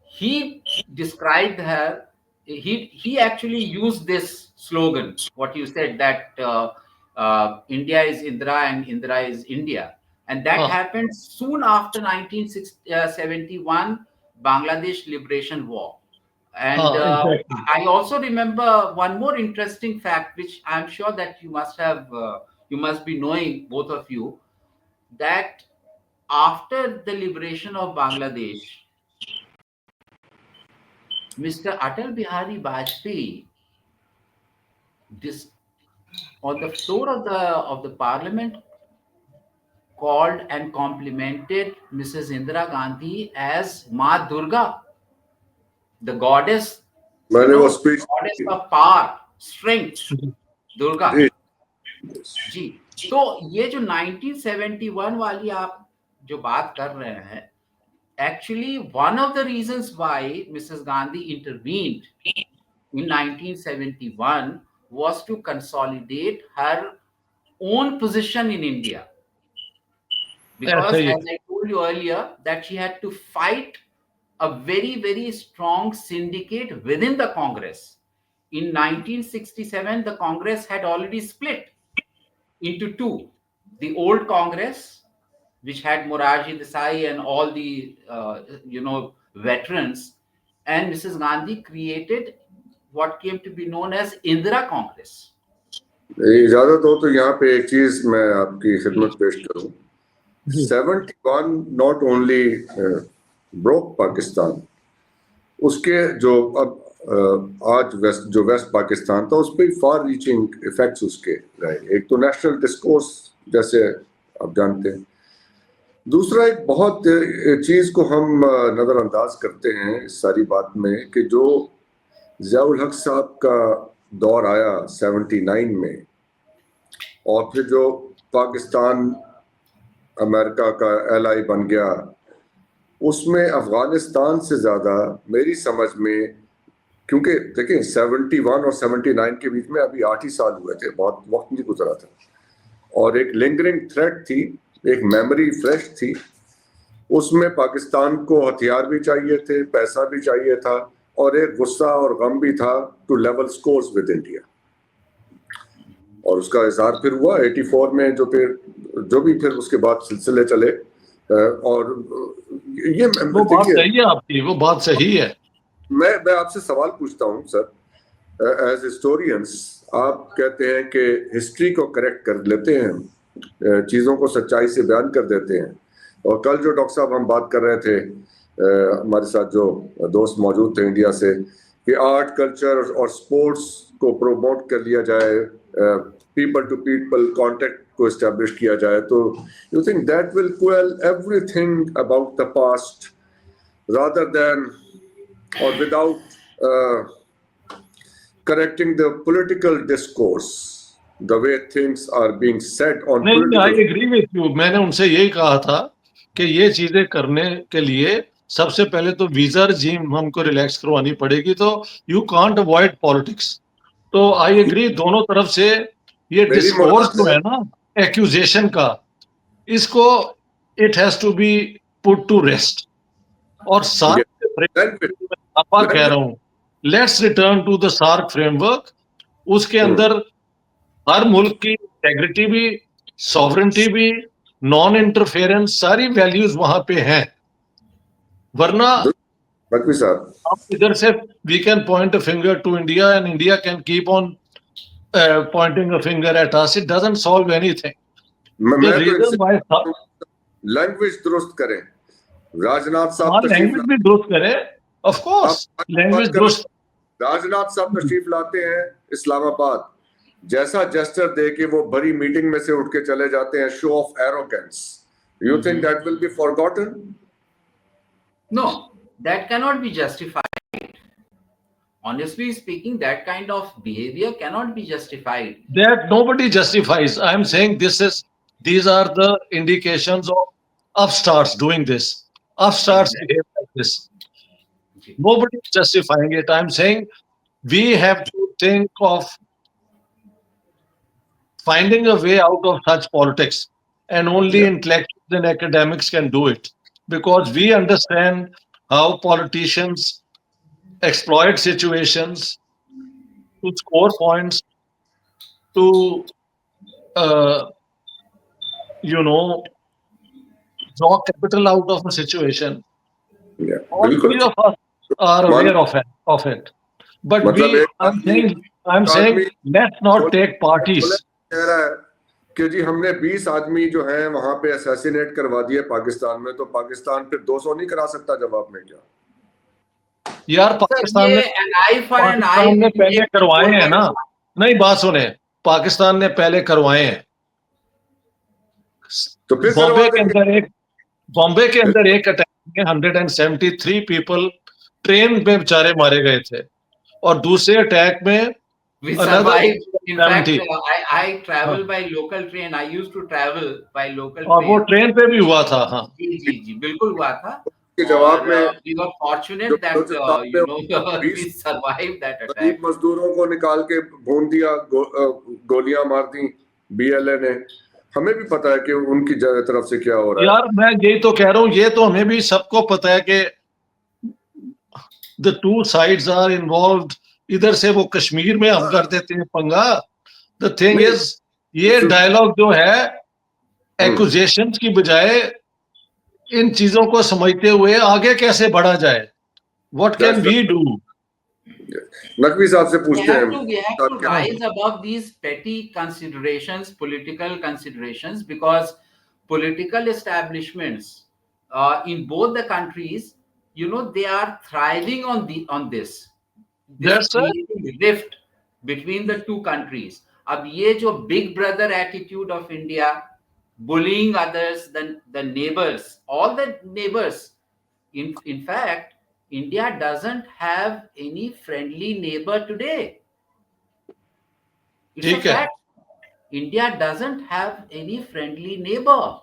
He described her. He actually used this slogan, what you said, that India is Indira and Indira is India. And that happened soon after 1971 Bangladesh Liberation War. And exactly. I also remember one more interesting fact, which I'm sure that you must be knowing, both of you, that after the liberation of Bangladesh, Mr. Atal Bihari Vajpayee, on the floor of the parliament, called and complimented Mrs. Indira Gandhi as Ma Durga, the goddess, goddess of power, strength, Durga. जी, तो ये जो 1971 वाली आप जो बात कर रहे हैं, actually one of the reasons why Mrs. Gandhi intervened in 1971 was to consolidate her own position in India. Because as I told you earlier, that she had to fight a very, very strong syndicate within the Congress. In 1967, the Congress had already split into two. The old Congress, which had Morarji Desai and all the, veterans, and Mrs. Gandhi created what came to be known as Indira Congress. इजाजत हो तो यहाँ पे एक चीज मैं आपकी खिदमत पेश करूं. 71 not only broke Pakistan, उसके जो अब आज वेस्ट पाकिस्तान था, उस पर फार रीचिंग इफेक्ट्स उसके रहे. एक तो नेशनल डिस्कोर्स, जैसे आप जानते हैं. दूसरा एक बहुत चीज को हम नजरअंदाज करते हैं इस सारी बात में, कि जो ज़ियाउल हक साहब का दौर आया 79 में, और फिर जो पाकिस्तान अमेरिका का एलाई बन गया, उसमें अफगानिस्तान से ज़्यादा मेरी समझ में, क्योंकि देखिए 71 और 79 के बीच में अभी 8 ही साल हुए थे, बहुत वक्त नहीं गुजरा था, और एक लिंगरिंग थ्रेट थी, एक मेमोरी फ्रेश थी. उसमें पाकिस्तान को हथियार भी चाहिए थे, पैसा भी चाहिए था, और एक गुस्सा और गम भी था to level scores with India. और उसका इज़हार फिर हुआ 84 में, जो भी फिर उसके बाद सिलसिले चले. और ये वो बात सही है आपकी, वो बात सही है. मैं आपसे सवाल पूछता हूँ सर, एज हिस्टोरियंस, आप कहते हैं कि हिस्ट्री को करेक्ट कर लेते हैं, चीज़ों को सच्चाई से बयान कर देते हैं. और कल जो डॉक्टर साहब हम बात कर रहे थे, हमारे साथ जो दोस्त मौजूद थे इंडिया से, कि आर्ट, कल्चर और स्पोर्ट्स को प्रोमोट कर लिया जाए, पीपल टू पीपल कांटेक्ट को एस्टैब्लिश किया जाए, तो you think that will quail everything about the past rather than or without correcting the political discourse the way things are being said on नहीं, I political. Agree with you. मैंने उनसे यही कहा था कि ये चीजें करने के लिए सबसे पहले तो वीजा रजीम हमको रिलैक्स करवानी पड़ेगी, तो यू कांट अवॉइड पॉलिटिक्स। तो आई एग्री, दोनों तरफ से ये मेरी डिस्कोर्स जो मुराद है ना एक्यूजेशन का, इसको it has to be put to rest. और सार्क language, आपा कह रहा हूं, let's return to the SAARC framework. उसके अंदर हर मुल्क की इंटेग्रिटी भी, सॉवरेंटी भी, नॉन इंटरफेरेंस, सारी वैल्यूज वहां पे हैं। वरना नकवी साहब, आप इधर से we can point a finger to India and India can keep on pointing a finger at us, it doesn't solve anything. मैं द तो रीजन इनसे व्हाई लैंग्वेज दुरुस्त करें। राजनाथ हाँ, साहब तशरीफ लैंग्वेज भी दुरुस्त करे, ऑफ कोर्स लैंग्वेज दुरुस्त। राजनाथ साहब तशरीफ लाते हैं इस्लामाबाद, जैसा जेस्चर दे के वो बड़ी मीटिंग में से उठ के चले जाते हैं, show off arrogance. You think that will be forgotten? No, that cannot be justified. Honestly speaking, that kind of behavior cannot be justified. That nobody justifies. I am saying these are the indications of upstarts doing this. Upstarts behave like this. Nobody is justifying it. I'm saying we have to think of finding a way out of such politics, and only intellectuals and academics can do it, because we understand how politicians exploit situations to score points, to uh, draw capital out of a situation. All three of us are aware of it. But I'm saying, let's not take parties. कह रहा है कि जी हमने 20 आदमी जो हैं वहां पे असैसिनेट करवा दिए पाकिस्तान में, तो पाकिस्तान फिर 200 नहीं करा सकता। जवाब में क्या यार, पाकिस्तान ने पहले करवाए हैं ना। नहीं, बात सुने, पाकिस्तान ने पहले करवाए हैं। तो फिर बॉम्बे के अंदर एक अटैक में 173 पीपल ट्रेन में बेचारे मारे गए थे, और दूसरे अटैक में we survived. In fact, I travel by local train. I used to travel by local train. वो ट्रेन पे भी हुआ था। हाँ जी बिल्कुल हुआ था। के जवाब में we were fortunate that we survived that attack. मजदूरों को निकाल के भून दिया, गोलियां मार दी BLA ने। हमें भी पता है कि उनकी तरफ से क्या हो रहा है। यार, मैं यही तो कह रहा हूँ, ये तो हमें भी सबको पता है कि the two sides are involved. इधर से वो कश्मीर में हम कर देते हैं पंगा। The thing is, ये डायलॉग जो है एक्यूजेशंस की बजाय इन चीजों को समझते हुए आगे कैसे बढ़ा जाए, what can we do? Naqvi साहब से पूछते हैं। We have to rise above these petty considerations, political considerations, because political establishments in both the countries, they are thriving on this rift between the two countries. अब ये जो big brother attitude of India, bullying others, the neighbors, all the neighbors. In fact, India doesn't have any friendly neighbor today. It's a fact. India doesn't have any friendly neighbor.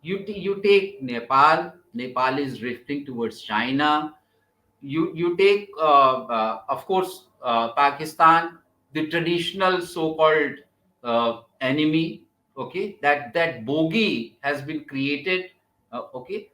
You take Nepal. Nepal is drifting towards China. You take, of course, Pakistan, the traditional so-called enemy. Okay, that bogey has been created. Okay,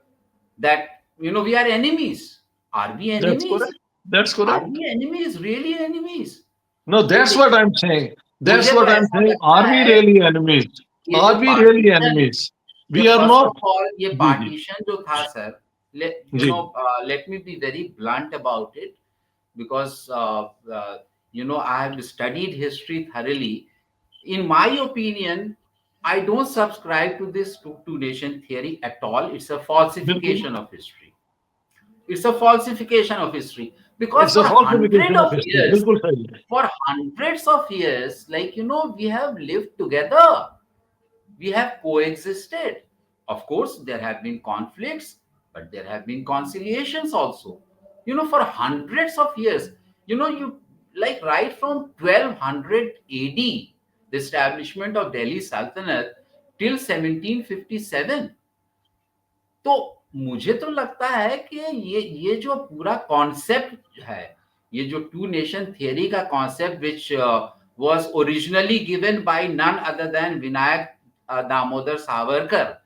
that we are enemies. Are we enemies? That's correct. Are we enemies? Really enemies? No, that's what I'm saying. That's what I'm saying. Are we really enemies? Are we really enemies? We are not. First of all, ये partition जो था, sir, let me be very blunt about it, because I have studied history thoroughly. In my opinion, I don't subscribe to this two-nation theory at all. It's a falsification of history. It's a falsification of history, because for hundreds of years, we have lived together. We have coexisted. Of course, there have been conflicts, but there have been conciliations also. For hundreds of years, right from 1200 AD, the establishment of Delhi Sultanate till 1757. तो मुझे तो लगता है कि ये जो पूरा concept है, ये जो टू नेशन थियरी का concept which was originally given by none other than Vinayak Damodar Savarkar,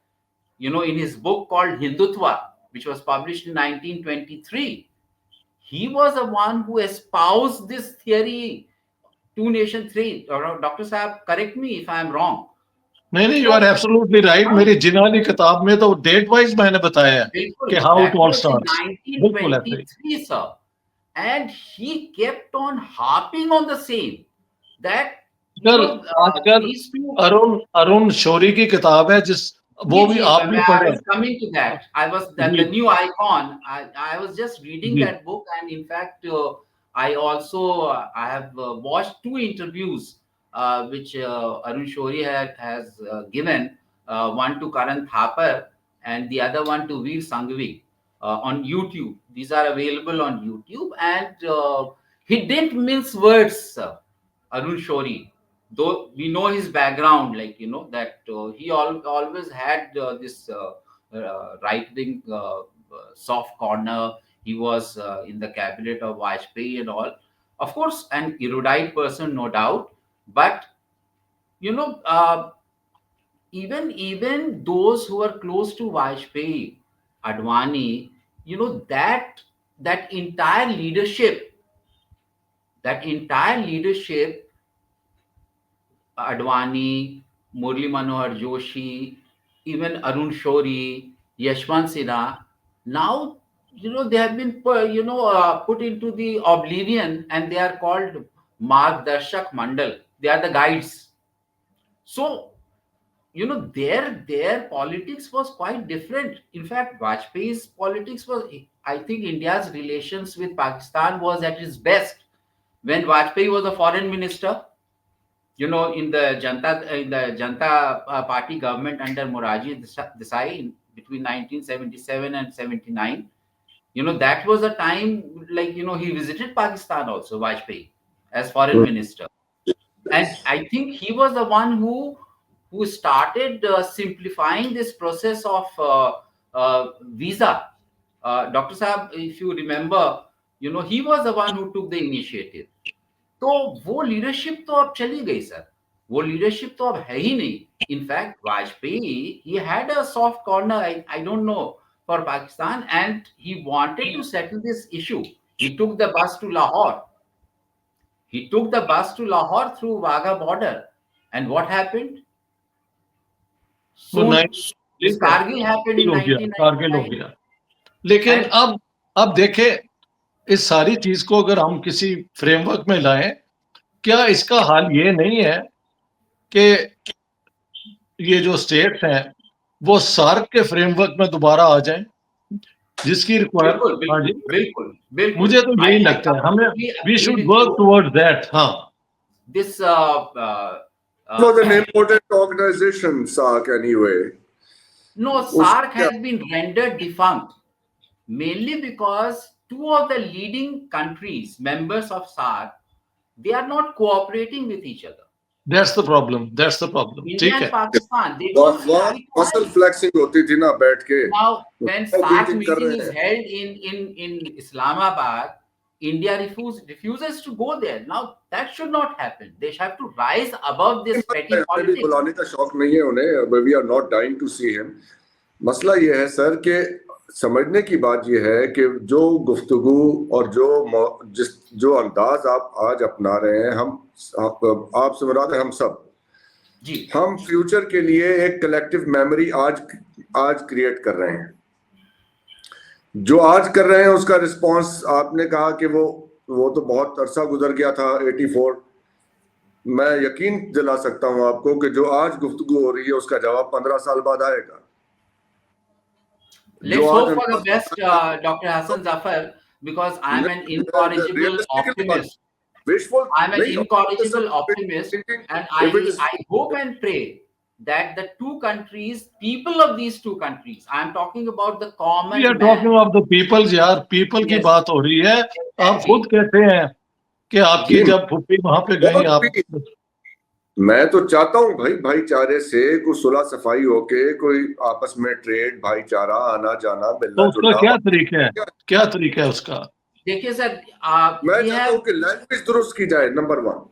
in his book called Hindutva, which was published in 1923. He was the one who espoused this theory, two nation theory. Dr. Saab, correct me if I am wrong. नहीं, you are absolutely right. मेरी जिनानी किताब में तो date wise मैंने बताया है कि how it all starts. 1923, sir. And he kept on harping on the same. That आजकल अरुण शौरी की किताब है, जिस वो भी आप भी पढ़े। I was coming to that. I was the new icon. I was just reading that book, and in fact, I also I have watched two interviews which Arun Shourie has given, one to Karan Thapar and the other one to Veer Sanghvi on YouTube. These are available on YouTube, and he didn't mince words, Arun Shourie. Though we know his background, that he always had this right-wing soft corner. He was in the cabinet of Vajpayee and all. Of course, an erudite person, no doubt. But, even those who are close to Vajpayee, Advani, that entire leadership, Advani, Murli Manohar Joshi, even Arun Shourie, Yashwant Sinha, now, they have been, put into the oblivion, and they are called Margdarshak Mandal. They are the guides. So, their politics was quite different. In fact, Vajpayee's politics was, I think India's relations with Pakistan was at its best when Vajpayee was a foreign minister. In the Janta Party government under Morarji Desai between 1977 and 79, that was a time he visited Pakistan also, Vajpayee, as foreign minister. And I think he was the one who started simplifying this process of visa. Dr. Saab, if you remember, he was the one who took the initiative. तो वो leadership तो अब चली गई sir, वो leadership तो अब है ही नहीं. In fact Vajpayee, he had a soft corner, I don't know, for Pakistan, and he wanted to settle this issue. He took the bus to Lahore. Through Wagah border, and what happened? So Kargil happened in 1999. लेकिन अब देखें, इस सारी चीज को अगर हम किसी फ्रेमवर्क में लाएं, क्या इसका हाल ये नहीं है कि ये जो स्टेट्स हैं वो सार्क के फ्रेमवर्क में दोबारा आ जाएं, जिसकी रिक्वायरमेंट? बिल्कुल, मुझे तो यही लगता है, हमें we should work towards that. हाँ, this was an important organization, SARC, anyway. No, SARC has been rendered defunct, mainly because two of the leading countries, members of SARC, they are not cooperating with each other. That's the problem. India and Pakistan, they don't muscle flexing hoti thi na baith ke. Now, when SARC meeting is held in Islamabad, India refuses to go there. Now, that should not happen. They have to rise above this petty politics. बुलाने का शौक नहीं है उन्हें. We are not dying to see him. मसला ये है sir कि समझने की बात यह है कि जो गुफ्तगू और जो अंदाज आप आज अपना रहे हैं, आप से मुराद है हम सब जी, हम फ्यूचर के लिए एक कलेक्टिव मेमोरी आज क्रिएट कर रहे हैं. जो आज कर रहे हैं उसका रिस्पांस, आपने कहा कि वो तो बहुत अरसा गुजर गया था, 84. मैं यकीन दिला सकता हूं आपको कि जो आज गुफ्तगू हो रही है उसका जवाब 15 साल बाद आएगा. Let's hope for the best, Dr. Hasan Zafar, because I'm an incorrigible optimist. I'm an incorrigible optimist, and I hope and pray that the two countries, people of these two countries, I'm talking about the common we are talking of the peoples, यार, people की बात हो रही है. आप खुद कहते हैं कि आपकी जब फुप्पी वहां पे गई, आप मैं तो चाहता हूँ भाई भाईचारे से कोई सुलह सफाई होके कोई आपस में ट्रेड भाईचारा आना जाना तो मिलना उसका जुलना क्या तरीका है, क्या तरीका है उसका? देखिए सर, मैं we चाहता have हूँ कि लैंग्वेज दुरुस्त की जाए, number 1.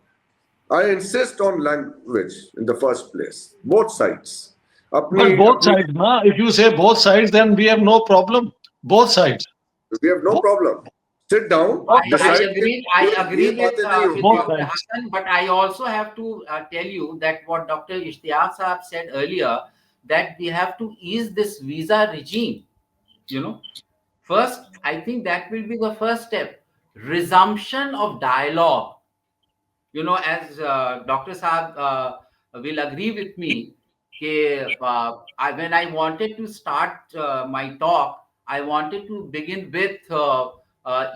I insist on language in the first place, both sides. अपनी But both अपनी sides, na? If you say both sides, then we have no problem. Both sides. we have no Both, problem. Sit down, both I sides. decide कि I ये agree बातें नहीं with होंगी. Both Dr. sides. Hassan, but I also have to tell you that what Dr. Ishtiyaq Saab said earlier, that we have to ease this visa regime. You know, first, I think that will be the first step. Resumption of dialogue. You know, as Dr. Saab will agree with me, when I wanted to start my talk, I wanted to begin with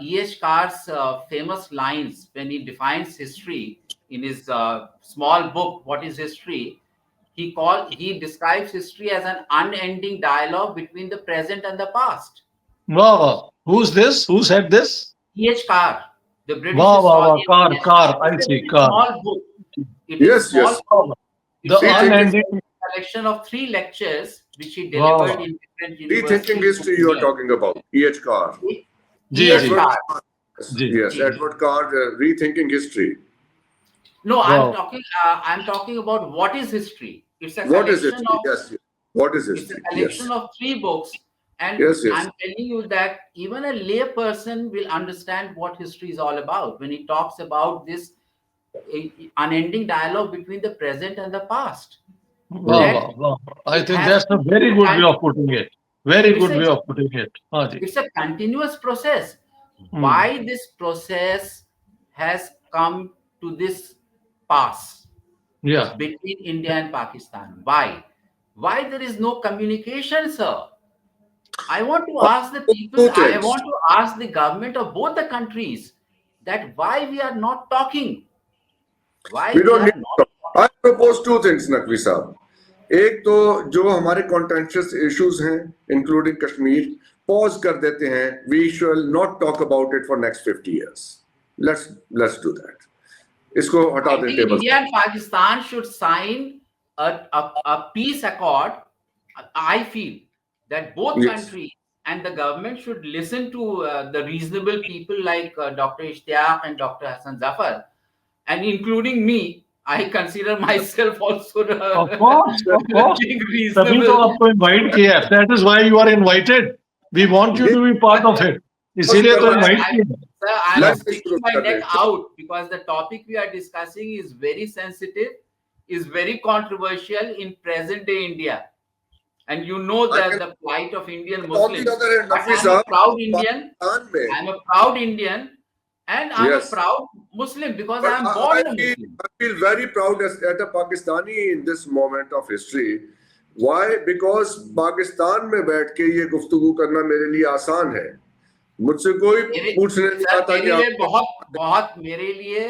E.H. Carr's famous lines when he defines history in his small book, What is History? He describes history as an unending dialogue between the present and the past. Wow, wow. Who's this? Who said this? E.H. Carr, the British Wow, wow, wow. historian. Car. I It's a see, very car. small book. It is Yes, small yes. book. The It's a unending. collection of 3 lectures which he Wow. delivered in different universities. Rethinking history you are talking about. E.H. Carr. Ji, E.H. Ji. Carr. Ji. Yes, ji. Edward Carr, Rethinking History. No, Wow. I'm talking about what is history. It's a What is collection history? of Yes, yes. What is it's a history? collection Yes. of 3 books, and Yes, yes. I'm telling you that even a lay person will understand what history is all about when he talks about this unending dialogue between the present and the past. Wow, That wow, wow. I it think has that's a to be very good way con- of putting it. Very it's good a way of putting it. हाँ जी. it's a continuous process. Hmm. Why this process has come to this pass Yeah. between India and Pakistan? Why there is no communication, sir? I want to ask the people, Two I things. want to ask the government of both the countries that why we are not talking. Why We we don't are need not to. I propose 2 things, Naqvi साहब. एक तो जो हमारे contentious issues हैं, including Kashmir, pause कर देते हैं. We shall not talk about it for next 50 years. Let's do that. इसको हटा I दें think table India and Pakistan should sign a peace accord. I feel that both Yes. countries and the government should listen to the reasonable people like Dr. Ishtiyaq and Dr. Hassan Zafar, and including me. I consider myself also Of course, of course. being तभी तो reasonable. आपको invite किया है. That is why you are invited. We want you to be part of it. इसीलिए तो invite किया है. Sir, I'm Let's sticking my neck out because the topic we are discussing is very sensitive, is very controversial in present day India. And you know that the plight of Indian On the Muslims. other hand, But Naqvi I'm a साहब, proud Indian. Pakistan में I'm a proud Indian. And I'm Yes. a proud Muslim because But I'm born a I Muslim. feel very proud as a Pakistani in this moment of history. Why? Because Pakistan में बैठ के ये गुफ्तगू करना मेरे लिए आसान है. मुझसे कोई पूछने नहीं सर, आता कि मेरे लिए आप बहुत मेरे लिए,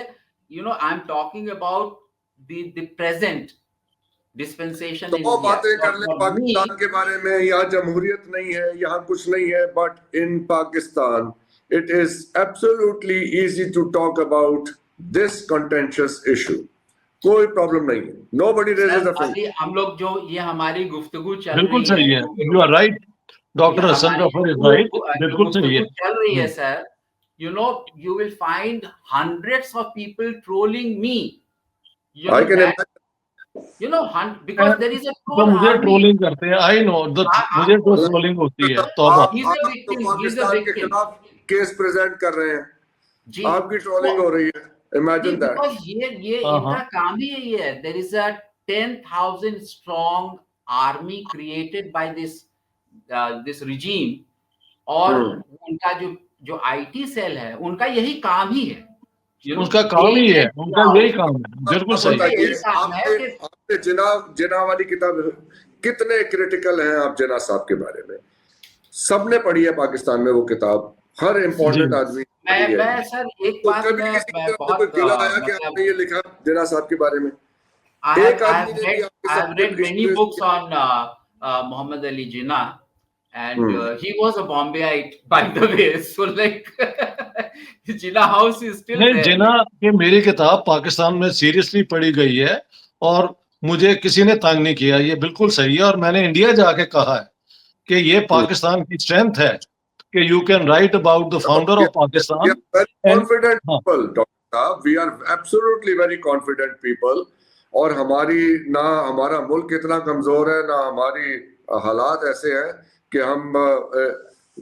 you know, I'm talking about the present dispensation in तो India. बातें कर ले For me, पाकिस्तान के बारे में. यहाँ जमहूरियत नहीं है, यहाँ कुछ नहीं है. But in Pakistan, it is absolutely easy to talk about this contentious issue. कोई प्रॉब्लम नहीं है. Nobody raises sir, a finger. अभी हम लोग जो ये हमारी गुफ्तगू चल बिल्कुल रही सही है. You are right. Dr. Hassan Zafar is right. बिल्कुल सही है. चल रही है sir. You know, you will find hundreds of people trolling me. You I know can that. imagine. You know, because there is a तो troll मुझे army. Trolling करते हैं. I know. मुझे तो ट्रोलिंग होती है. तौबा. He's a आप victim. तो He's a पाकिस्तान के victim. खिलाफ केस प्रेजेंट कर रहे हैं. जी. आपकी ट्रोलिंग हो रही है. Imagine that. Because ये इनका काम ही यही है. There is a 10,000 strong army created by this regime, और उनका जो IT सेल है, उनका यही काम ही है. उसका काम ही है. उनका यही काम है. बिल्कुल सही. आपने जिना वाली किताब कितने क्रिटिकल हैं आप जिना साहब के बारे में. सबने पढ़ी है पाकिस्तान में वो किताब. हर इम्पोर्टेंट आदमी. मैं सर एक बात मैं बहुत गिला आया कि आपने ये लिखा जिना साहब के बारे में. एक आदमी ने भी आपके साथ I've read many books on Muhammad Ali Jinnah, and he was a Bombayite, by the way. So like Jinnah House is still नहीं, there. जिना के मेरी किताब पाकिस्तान में सीरियसली पढ़ी गई है और मुझे किसी ने तंग नहीं किया, ये बिल्कुल सही है। और मैंने इंडिया जाके कहा है कि ये पाकिस्तान की स्ट्रेंथ है कि you can write about the founder of We Pakistan are very and confident हाँ people, Dr. साहब. We are absolutely very confident people. और हमारी ना हमारा मुल्क इतना कमजोर है, ना हमारी हालात ऐसे हैं कि हम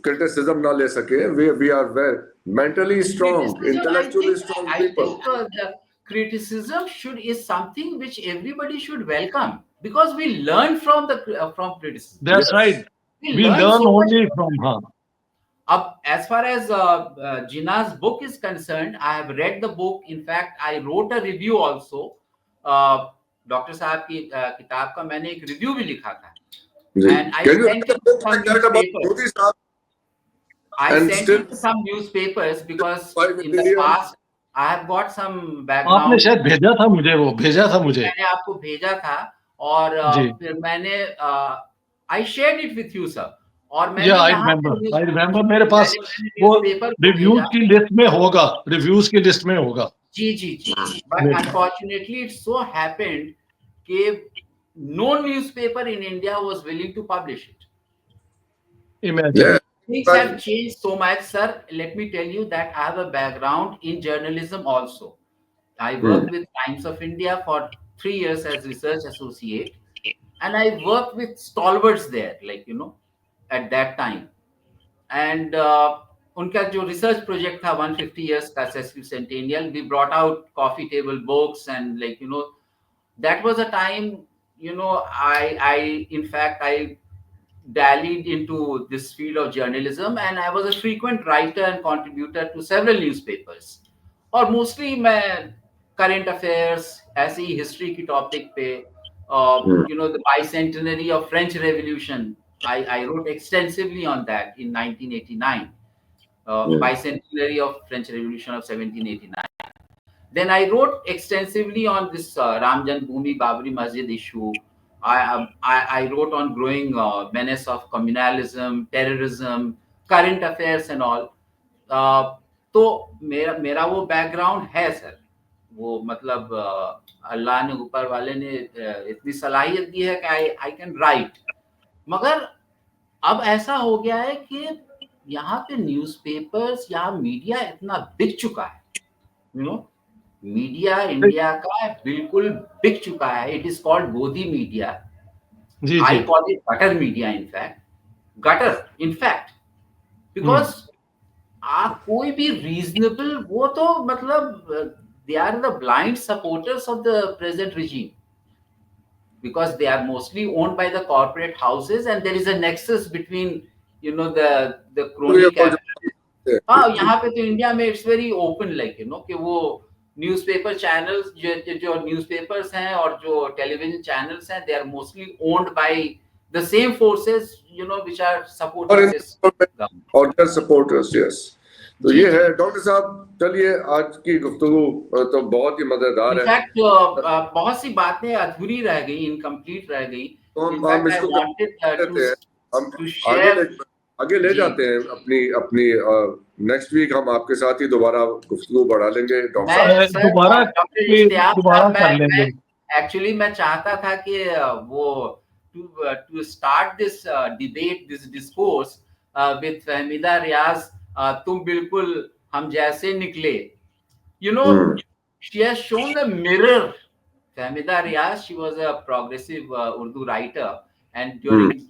क्रिटिसिज्म ना ले सके. We are very mentally strong, Criticism, intellectually strong I people. think the criticism is something which everybody should welcome, because we learn from criticism. That's Yes. Right, We we learn learn so much only from from it. हाँ As far as Jinnah's book is concerned, I have read the book. In fact, I wrote a review also. Doctor साहब की किताब का मैंने एक review भी लिखा था, जी. and I Can you sent read the it to book some like that about newspapers. Modi साहब? I And sent still it to some newspapers because five in the million. past I have got some आपने background. शायद भेजा था मुझे, वो भेजा था मुझे मैंने आपको भेजा था और जी. फिर मैंने I shared it with you sir, और या मैंने आई यहाँ पे रिमेम्बर मेरे पास मैंने वो न्यूज़पेपर को रिव्यूज भेजा. की लिस्ट में होगा, रिव्यूज की लिस्ट में होगा. जी जी जी. But unfortunately it so happened कि no newspaper in India was willing to publish it. Imagine Yeah. Things have changed so much, sir. Let me tell you that I have a background in journalism also. I worked with Times of India for 3 years as research associate, and I worked with stalwarts there, like at that time. And उनका जो research project था 150 years का sesquicentennial, we brought out coffee table books, and that was a time, I in fact I dallied into this field of journalism, and I was a frequent writer and contributor to several newspapers. और mostly मैं current affairs, ऐसे ही history की topic पे, the bicentenary of French Revolution, I wrote extensively on that in 1989, bicentenary of French Revolution of 1789. Then I wrote extensively on this Ram Janmabhoomi Babri Masjid issue. I wrote on growing menace of communalism, terrorism, current affairs and all. तो मेरा वो background है sir. वो मतलब अल्लाह ने, ऊपर वाले ने इतनी सलाहियत दी है कि आई कैन राइट. मगर अब ऐसा हो गया है कि यहाँ पे न्यूज़पेपर्स या मीडिया इतना बिक चुका है, मीडिया इंडिया का बिल्कुल बिक चुका है. It is called Godi media. जी आई जी call it gutter media, in fact gutter, in fact because आप कोई भी रीजनेबल, वो तो मतलब they are the blind supporters of the present regime, because they are mostly owned by the corporate houses, and there is a nexus between the crony capital. हाँ, यहाँ पे तो इंडिया में इट्स वेरी ओपन, लाइक कि वो newspaper channels जो newspapers हैं और जो टेलीविजन चैनल्स हैं, they are mostly owned by the same forces which are supporting this government और देयर सपोर्टर्स. यस. तो ये है डॉक्टर साहब. चलिए, आज की गुफ्तगू तो बहुत ही मजेदार है. इनफैक्ट बहुत सी बातें अधूरी रह गई, इनकम्प्लीट रह गई. तो हम इसको हम आगे ले जाते हैं. अपनी नेक्स्ट वीक हम आपके साथ ही दोबारा गुफ्तगू बढ़ा लेंगे डॉक्टर साहब. दोबारा कर लेंगे. एक्चुअली मैं चाहता था कि वो to start this debate, this discourse with Fahmida Riaz. तुम बिल्कुल हम जैसे निकले. She has shown the mirror. Fahmida Riaz, she was a progressive Urdu writer, and during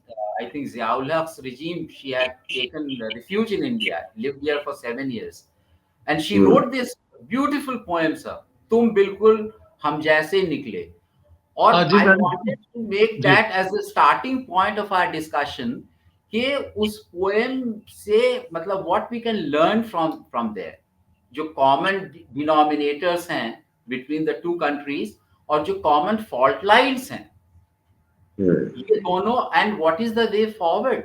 I think Ziaul Haq's regime, she had taken refuge in India, lived here for 7 years, and she wrote this beautiful poem, sir. Tum bilkul hum jaise nikle. Or I wanted to make that as the starting point of our discussion. कि उस poem से मतलब what we can learn from there, जो common denominators हैं between the two countries, और जो common fault lines हैं, ये दोनों, and what is the way forward.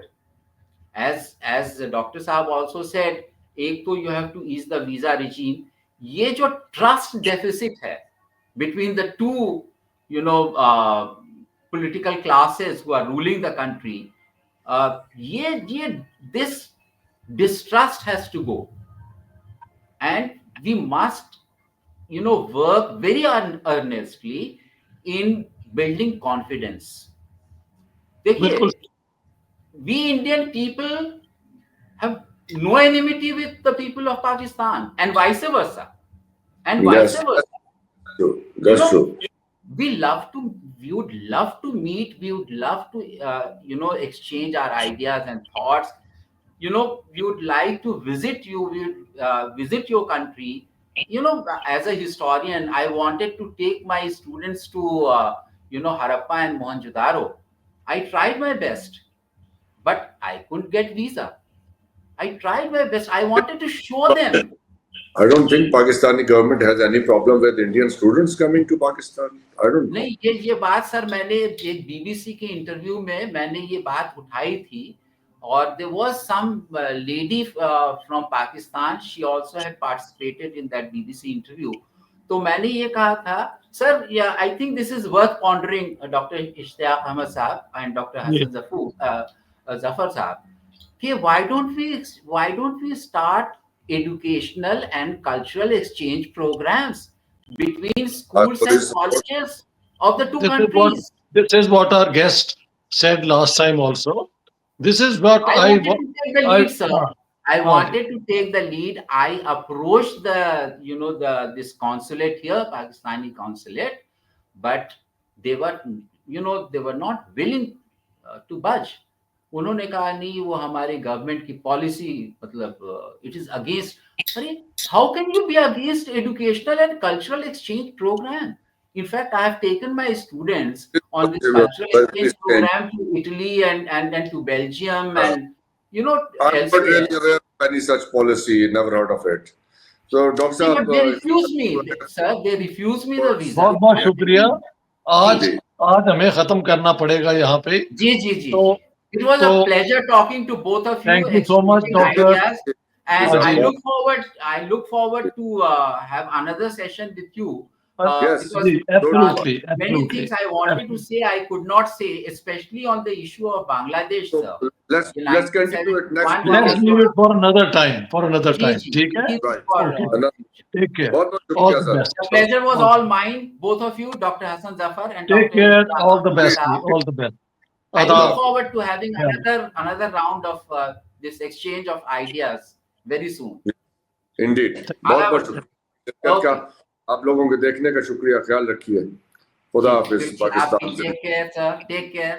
As doctor साहब आल्सो सेड, एक तो you have to ease the visa regime. ये जो ट्रस्ट डेफिसिट है between the two political classes who are ruling the country, this distrust has to go. And we must work very earnestly in building confidence. देखिए, बिल्कुल we Indian people have no enmity with the people of Pakistan and vice versa. And vice Yes, versa. true. You That's know, true. we would love to meet, we would love to, exchange our ideas and thoughts. We would like to visit you, we would visit your country. As a historian, I wanted to take my students to, Harappa and Mohenjo-daro. I tried my best, but I couldn't get visa. I tried my best. I wanted to show them. I don't think Pakistani government has any problem with Indian students coming to Pakistan. I don't know. नहीं, ये बात sir मैंने एक BBC के interview में मैंने ये बात उठाई थी, और there was some lady from Pakistan, she also had participated in that BBC interview. तो मैंने ये कहा था, sir, yeah, I think this is worth pondering, Dr. Ishtiyaq Ahmed Saab and Dr. Hassan Zafar Saab, कि why don't we start educational and cultural exchange programs between schools and colleges of the two countries? This is what our guest said last time also. This is what I wanted to take the lead, sir. I okay. wanted to take the lead. I approached this consulate here, Pakistani consulate, but they were not willing to budge. उन्होंने कहा नहीं, वो हमारे government की policy, मतलब it is against. अरे, how can you be against educational and cultural exchange program? In fact, I have taken my students on this cultural exchange program to Italy and to Belgium, and I'm not really aware of any such policy. Never heard of it. So, Dr. Saab, they refused me, sir. They refused me the visa. बहुत बहुत शुक्रिया. आज हमें खत्म करना पड़ेगा यहाँ पे. जी. It was a pleasure talking to both of you. Thank you so much, Doctor. And I look forward to have another session with you. Yes, absolutely. Many things I wanted to say I could not say, especially on the issue of Bangladesh, sir. So let's continue it next. Let's leave it for another time. ठीक है? Right. Take care. All the best. The pleasure was all mine, both of you, Dr. Hassan Zafar and Take Dr. care. Ishtiyaq All the best. Ahmed. All the best. I look forward to having another round of this exchange of ideas very soon. Indeed. बहुत शुक्रिया. आप लोगों के देखने का शुक्रिया. ख्याल रखिए. खुदा हाफिज. पाकिस्तान से. Take care, sir. Take care.